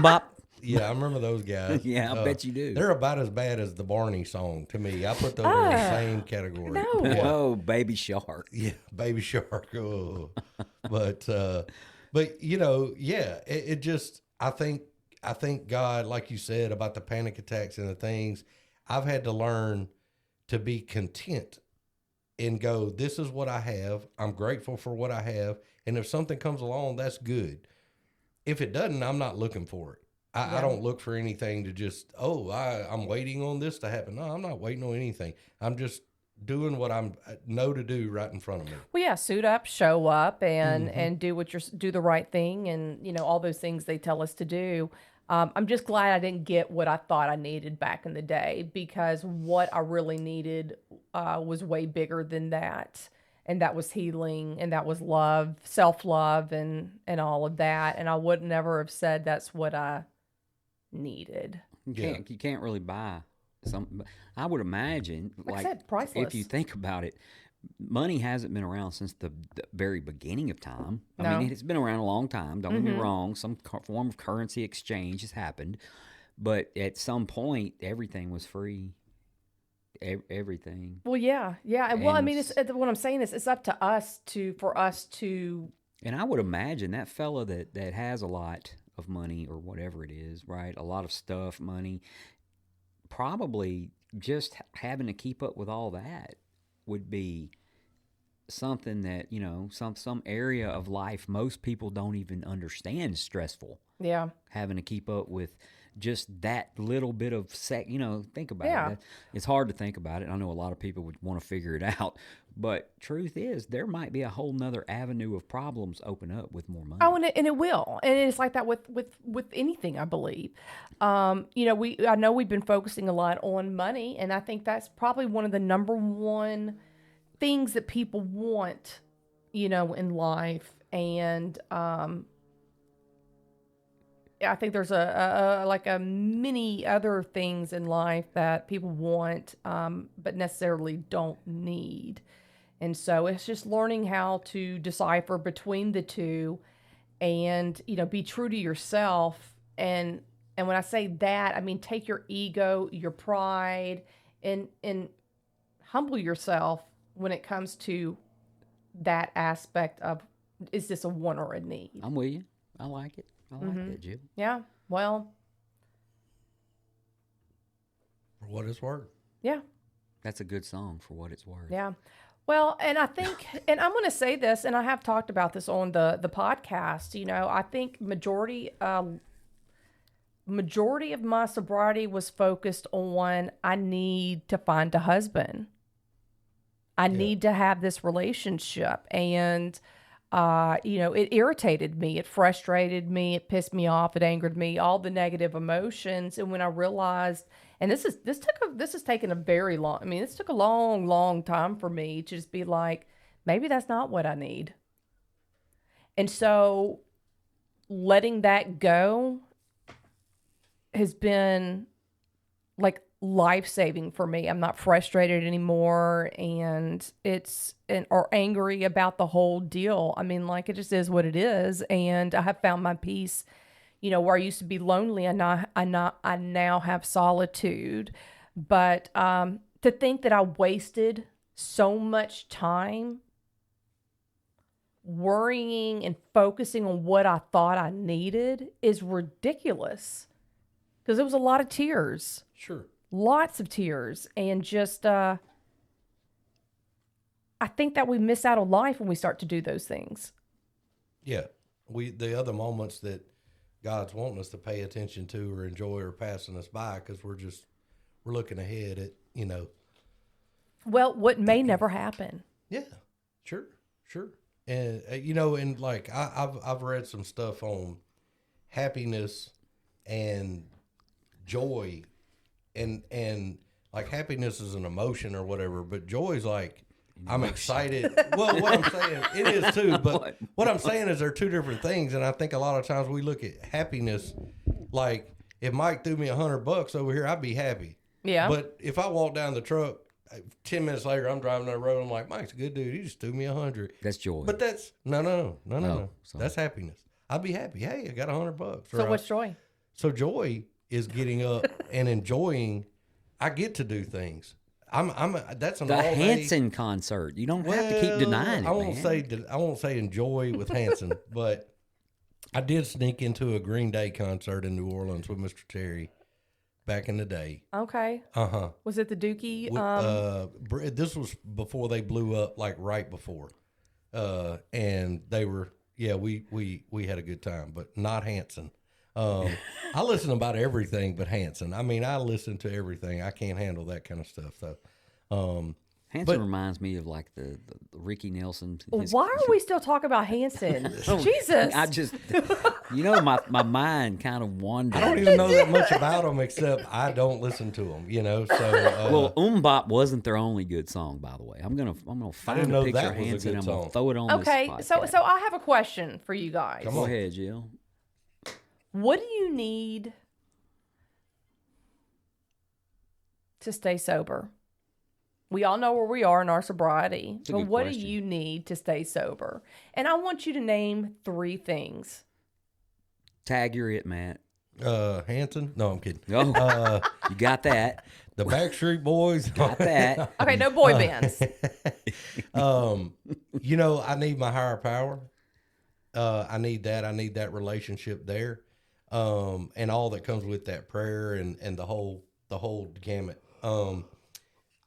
Speaker 1: Bop.
Speaker 3: Yeah, I remember those guys.
Speaker 1: Yeah, I bet you do.
Speaker 3: They're about as bad as the Barney song to me. I put those in the same category.
Speaker 2: No.
Speaker 1: Oh, Baby Shark.
Speaker 3: Yeah, Baby Shark. Oh. but it just I think God, like you said about the panic attacks and the things, I've had to learn to be content and go, this is what I have. I'm grateful for what I have. And if something comes along, that's good. If it doesn't, I'm not looking for it. I don't look for anything to just, I'm waiting on this to happen. No, I'm not waiting on anything. I'm just doing what I know to do right in front of me.
Speaker 2: Well, yeah, suit up, show up, and do do the right thing, and all those things they tell us to do. I'm just glad I didn't get what I thought I needed back in the day, because what I really needed was way bigger than that, and that was healing, and that was love, self-love, and all of that. And I would never have said that's what I needed.
Speaker 1: You can't really buy some. I would imagine,
Speaker 2: Like I said, priceless.
Speaker 1: if you think about it, money hasn't been around since the very beginning of time. I
Speaker 2: No.
Speaker 1: mean, it's been around a long time. Don't get me wrong. Some form of currency exchange has happened, but at some point, everything was free. Everything.
Speaker 2: Well, yeah. Well, I
Speaker 1: And
Speaker 2: mean, what I'm saying is, it's up to us for us to.
Speaker 1: And I would imagine that fella that has a lot of money or whatever it is, right? A lot of stuff, money, probably just having to keep up with all that would be something that, some area of life most people don't even understand is stressful.
Speaker 2: Yeah.
Speaker 1: Having to keep up with just that little bit of think about
Speaker 2: Yeah.
Speaker 1: it. It's hard to think about it. I know a lot of people would want to figure it out, but truth is there might be a whole nother avenue of problems open up with more money.
Speaker 2: Oh, and it will, and it's like that with anything, I believe. I know we've been focusing a lot on money, and I think that's probably one of the number one things that people want, in life. And I think there's a many other things in life that people want, but necessarily don't need. And so it's just learning how to decipher between the two, and be true to yourself. And when I say that, I mean take your ego, your pride, and humble yourself when it comes to that aspect of, is this a want or a need?
Speaker 1: I'm with you. I like it. I like that, Jill.
Speaker 2: Yeah. Well,
Speaker 3: For what it's worth.
Speaker 2: yeah.
Speaker 1: That's a good song for what it's worth.
Speaker 2: Yeah. Well, and I think, and I'm going to say this, and I have talked about this on the podcast, you know, I think majority of my sobriety was focused on, I need to find a husband. I need to have this relationship. And, you know, it irritated me. It frustrated me. It pissed me off. It angered me, all the negative emotions. And when I realized, and this has taken a very long, I mean, this took a long time for me to just be like, maybe that's not what I need. And so letting that go has been like life-saving for me. I'm not frustrated anymore, or angry about the whole deal. I mean, like, it just is what it is. And I have found my peace. You know, where I used to be lonely, I now have solitude. But to think that I wasted so much time worrying and focusing on what I thought I needed is ridiculous. Because it was a lot of tears.
Speaker 3: Sure.
Speaker 2: Lots of tears. And just, I think that we miss out on life when we start to do those things.
Speaker 3: Yeah. The other moments that God's wanting us to pay attention to or enjoy or passing us by, because we're looking ahead at, you know.
Speaker 2: Well, what may never happen.
Speaker 3: Yeah, sure. And, you know, and like I've read some stuff on happiness and joy, and like happiness is an emotion or whatever, but joy is like, I'm excited. Well, what I'm saying, it is too, but what I'm saying is they're two different things. And I think a lot of times we look at happiness like, if Mike threw me $100 over here, I'd be happy.
Speaker 2: Yeah.
Speaker 3: But if I walk down the truck, 10 minutes later, I'm driving down the road, I'm like, Mike's a good dude. He just threw me $100.
Speaker 1: That's joy.
Speaker 3: But that's, no.
Speaker 1: sorry.
Speaker 3: That's happiness. I'd be happy. Hey, I got $100.
Speaker 2: So what's joy?
Speaker 3: So joy is getting up and enjoying. I get to do things. That's an
Speaker 1: the
Speaker 3: all day.
Speaker 1: Hanson concert. You don't have to keep denying it.
Speaker 3: I won't say enjoy with Hanson, but I did sneak into a Green Day concert in New Orleans with Mr. Terry back in the day.
Speaker 2: Okay. Was it the Dookie?
Speaker 3: This was before they blew up, like right before, and they were. Yeah, we had a good time, but not Hanson. I listen to about everything but Hanson. I mean, I listen to everything. I can't handle that kind of stuff. So,
Speaker 1: Hanson reminds me of like the Ricky Nelson.
Speaker 2: Why are we still talking about Hanson? Jesus.
Speaker 1: I just, my mind kind of wanders.
Speaker 3: I don't even know that much about them, except I don't listen to them, you know. So,
Speaker 1: well, Bop wasn't their only good song, by the way. I'm gonna find a picture of Hanson. I'm gonna throw it on.
Speaker 2: Okay,
Speaker 1: this
Speaker 2: so
Speaker 1: podcast.
Speaker 2: I have a question for you guys.
Speaker 1: Go ahead, Jill.
Speaker 2: What do you need to stay sober? We all know where we are in our sobriety, but what do you need to stay sober? And I want you to name 3 things.
Speaker 1: Tag, you're it, Matt.
Speaker 3: Hanson? No, I'm kidding.
Speaker 1: Oh, you got that.
Speaker 3: The Backstreet Boys.
Speaker 1: Got that.
Speaker 2: Okay, no boy bands.
Speaker 3: You know, I need my higher power. I need that. I need that relationship there. And all that comes with that prayer and the whole gamut.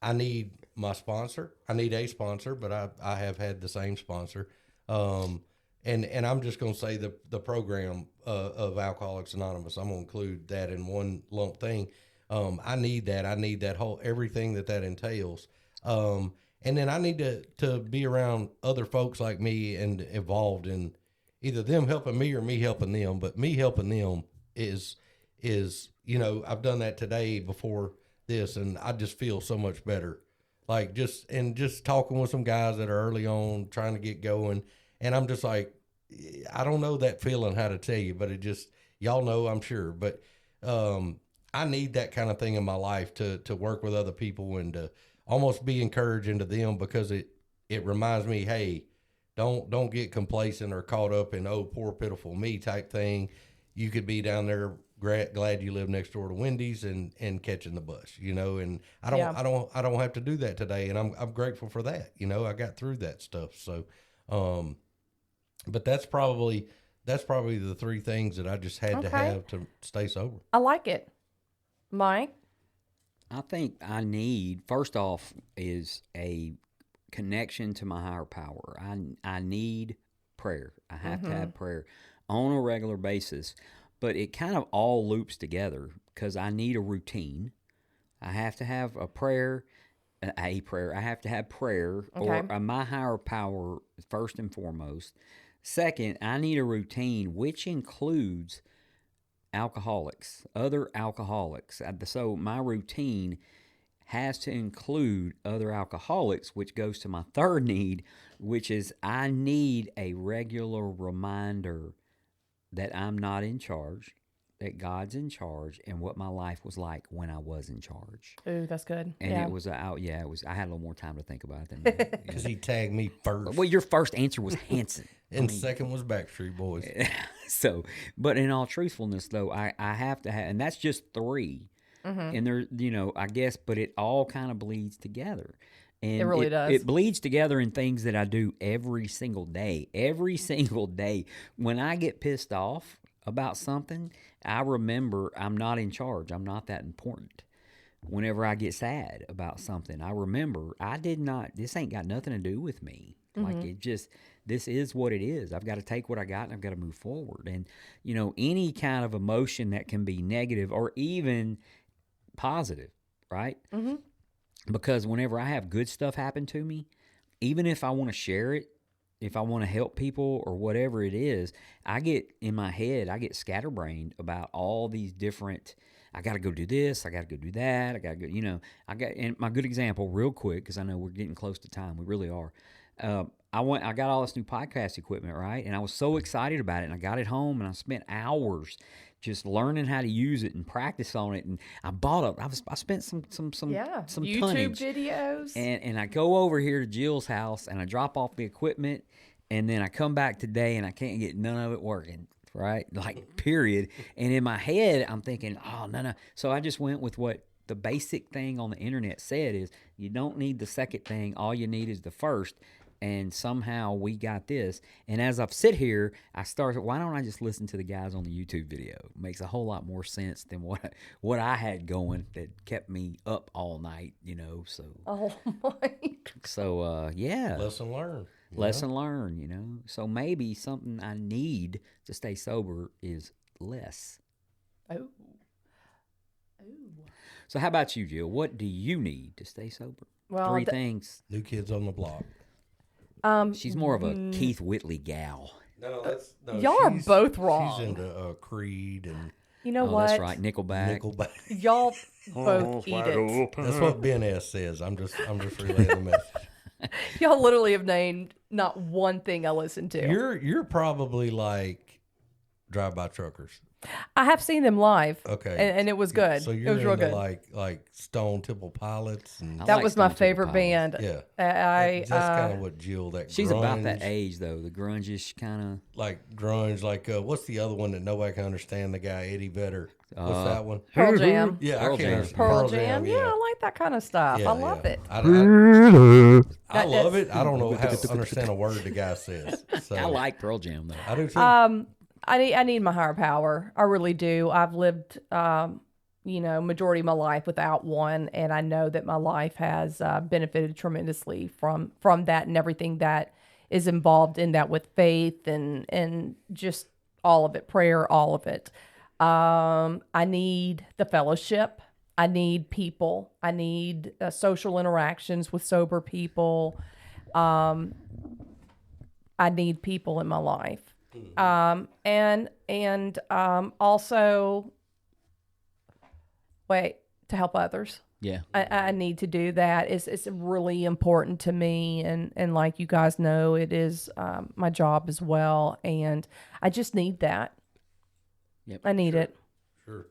Speaker 3: I need my sponsor. I need a sponsor, but I have had the same sponsor. And I'm just going to say the program of Alcoholics Anonymous. I'm going to include that in one lump thing. I need that. I need that whole everything that entails. And then I need to be around other folks like me and involved in either them helping me or me helping them. But me helping them is I've done that today before this, and I just feel so much better. Like just talking with some guys that are early on trying to get going, and I'm just like, I don't know that feeling how to tell you, but it just, y'all know, I'm sure. But I need that kind of thing in my life to work with other people and to almost be encouraging to them, because it reminds me, hey, don't get complacent or caught up in, oh, poor pitiful me type thing. You could be down there glad you live next door to Wendy's and catching the bus, you know, and I
Speaker 2: Yeah.
Speaker 3: don't have to do that today. And I'm grateful for that. You know, I got through that stuff. So, but that's probably the three things that I just had to
Speaker 2: Okay.
Speaker 3: have to stay sober.
Speaker 2: I like it. Mike?
Speaker 1: I think I need, first off, is a connection to my higher power. I need prayer. I have to have prayer on a regular basis, but it kind of all loops together because I need a routine. I have to have a prayer. I have to have prayer
Speaker 2: Okay.
Speaker 1: or my higher power first and foremost. Second, I need a routine which includes alcoholics, other alcoholics. So my routine has to include other alcoholics, which goes to my third need, which is I need a regular reminder that I'm not in charge, that God's in charge, and what my life was like when I was in charge.
Speaker 2: Ooh, that's good.
Speaker 1: And
Speaker 2: yeah.
Speaker 1: it was it was. I had a little more time to think about it than that.
Speaker 3: Because he tagged me first.
Speaker 1: Well, your first answer was Hanson.
Speaker 3: And second was Backstreet Boys.
Speaker 1: So, but in all truthfulness, though, I have to have, and that's just 3. And there, I guess, but it all kind of bleeds together. And
Speaker 2: It really does.
Speaker 1: It bleeds together in things that I do every single day. Every single day. When I get pissed off about something, I remember I'm not in charge. I'm not that important. Whenever I get sad about something, I remember this ain't got nothing to do with me. Like this is what it is. I've got to take what I got and I've got to move forward. And, any kind of emotion that can be negative or even positive, right? Because whenever I have good stuff happen to me, even if I want to share it, if I want to help people or whatever it is, I get in my head, I get scatterbrained about all these different, I got to go do this, I got to go do that, I got to go, and my good example real quick, because I know we're getting close to time. We really are. I got all this new podcast equipment, right? And I was so excited about it, and I got it home, and I spent hours just learning how to use it and practice on it. And I bought it. I spent some
Speaker 2: YouTube
Speaker 1: tonnage.
Speaker 2: videos.
Speaker 1: And I go over here to Jill's house, and I drop off the equipment, and then I come back today, and I can't get none of it working, right? Like, period. And in my head, I'm thinking, oh, no. So I just went with what the basic thing on the internet said is you don't need the second thing. All you need is the first. And somehow we got this. And as I've sit here, I started, why don't I just listen to the guys on the YouTube video? It makes a whole lot more sense than what I had going that kept me up all night, so.
Speaker 2: Oh, Mike.
Speaker 1: So, yeah.
Speaker 3: Lesson learned.
Speaker 1: Lesson learned, So maybe something I need to stay sober is less.
Speaker 2: Oh.
Speaker 1: So how about you, Jill? What do you need to stay sober?
Speaker 2: Well,
Speaker 1: 3 things.
Speaker 3: New Kids on the Block.
Speaker 1: She's more of a Keith Whitley gal.
Speaker 3: No,
Speaker 2: y'all are both wrong.
Speaker 3: She's into Creed and
Speaker 2: You know
Speaker 1: Oh,
Speaker 2: what?
Speaker 1: that's right. Nickelback.
Speaker 3: Nickelback.
Speaker 2: Y'all both eat it.
Speaker 3: That's what Ben S says. I'm just relaying the message.
Speaker 2: Y'all literally have named not one thing I listen to.
Speaker 3: You're probably like drive-by truckers.
Speaker 2: I have seen them live.
Speaker 3: Okay.
Speaker 2: And it was good.
Speaker 3: So
Speaker 2: it
Speaker 3: you're
Speaker 2: was real
Speaker 3: into
Speaker 2: good.
Speaker 3: like Stone Temple Pilots and
Speaker 1: I
Speaker 2: That
Speaker 1: like
Speaker 2: was my
Speaker 1: Stone Temple
Speaker 2: favorite
Speaker 1: Pilots.
Speaker 2: band.
Speaker 3: yeah.
Speaker 2: I
Speaker 3: That's kind of what Jill. That
Speaker 1: She's
Speaker 3: grunge,
Speaker 1: about that age, though. The grungish kind of.
Speaker 3: like grunge. Like what's the other one that nobody can understand? The guy Eddie Vedder. What's that one?
Speaker 2: Pearl Jam.
Speaker 3: Yeah,
Speaker 1: Pearl
Speaker 3: I can't
Speaker 1: Jam.
Speaker 3: understand.
Speaker 2: Pearl Jam. Yeah, I like that kind of stuff.
Speaker 3: Yeah,
Speaker 2: I love
Speaker 3: yeah.
Speaker 2: it.
Speaker 3: I love it. I don't know how to understand a word the guy says. So
Speaker 1: I like Pearl Jam, though.
Speaker 3: I do too.
Speaker 2: I need my higher power. I really do. I've lived, majority of my life without one, and I know that my life has benefited tremendously from that and everything that is involved in that with faith and just all of it, prayer, all of it. I need the fellowship. I need people. I need social interactions with sober people. I need people in my life. Also, to help others.
Speaker 1: Yeah.
Speaker 2: I need to do that. It's really important to me, and like you guys know, it is my job as well, and I just need that.
Speaker 1: Yep.
Speaker 2: I need it.
Speaker 3: Sure.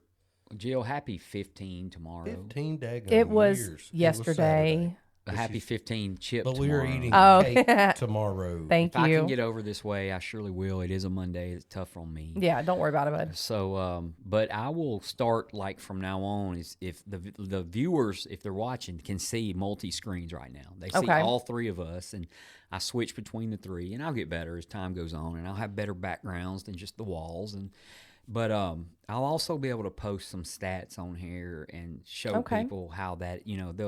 Speaker 1: Jill, happy 15 tomorrow.
Speaker 3: 15 daggone
Speaker 2: It was
Speaker 3: years.
Speaker 2: yesterday.
Speaker 1: a happy 15 chip
Speaker 3: But we
Speaker 1: tomorrow.
Speaker 3: are eating
Speaker 2: Oh.
Speaker 3: cake tomorrow.
Speaker 2: Thank
Speaker 1: If I
Speaker 2: you.
Speaker 1: can get over this way, I surely will. It is a Monday. It's tough on me.
Speaker 2: Yeah, don't worry about it, bud.
Speaker 1: So, but I will start like from now on. Is if the viewers, if they're watching, can see multi screens right now. They see
Speaker 2: Okay.
Speaker 1: all three of us, and I switch between the three, and I'll get better as time goes on, and I'll have better backgrounds than just the walls. But I'll also be able to post some stats on here and show
Speaker 2: Okay.
Speaker 1: people how that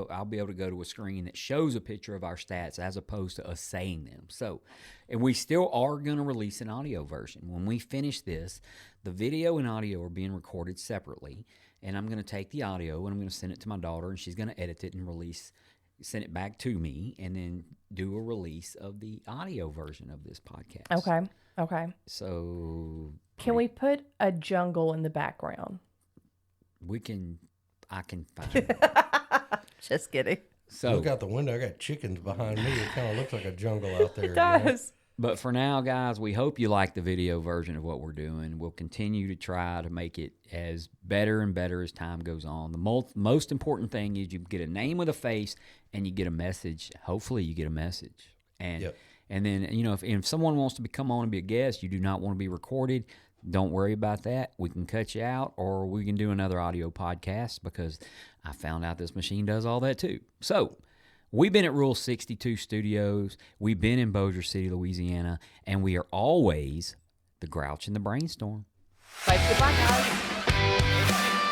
Speaker 1: I'll be able to go to a screen that shows a picture of our stats as opposed to us saying them. So, and we still are going to release an audio version when we finish this. The video and audio are being recorded separately, and I'm going to take the audio and I'm going to send it to my daughter, and she's going to edit it and send it back to me, and then do a release of the audio version of this podcast.
Speaker 2: Okay. Okay.
Speaker 1: So
Speaker 2: Can we put a jungle in the background?
Speaker 1: I can find it.
Speaker 2: Just kidding.
Speaker 1: So,
Speaker 3: Look out the window. I got chickens behind me. It kind of looks like a jungle out there.
Speaker 2: It does.
Speaker 1: but for now, guys, we hope you like the video version of what we're doing. We'll continue to try to make it as better and better as time goes on. The most important thing is you get a name with a face and you get a message. Hopefully you get a message. And
Speaker 3: Yep.
Speaker 1: and then, if someone wants to come on and be a guest, you do not want to be recorded, don't worry about that. We can cut you out, or we can do another audio podcast, because I found out this machine does all that too. So we've been at Rule 62 Studios. We've been in Bossier City, Louisiana, and we are always the Grouch and the Brainstorm.
Speaker 2: Bye, goodbye, guys.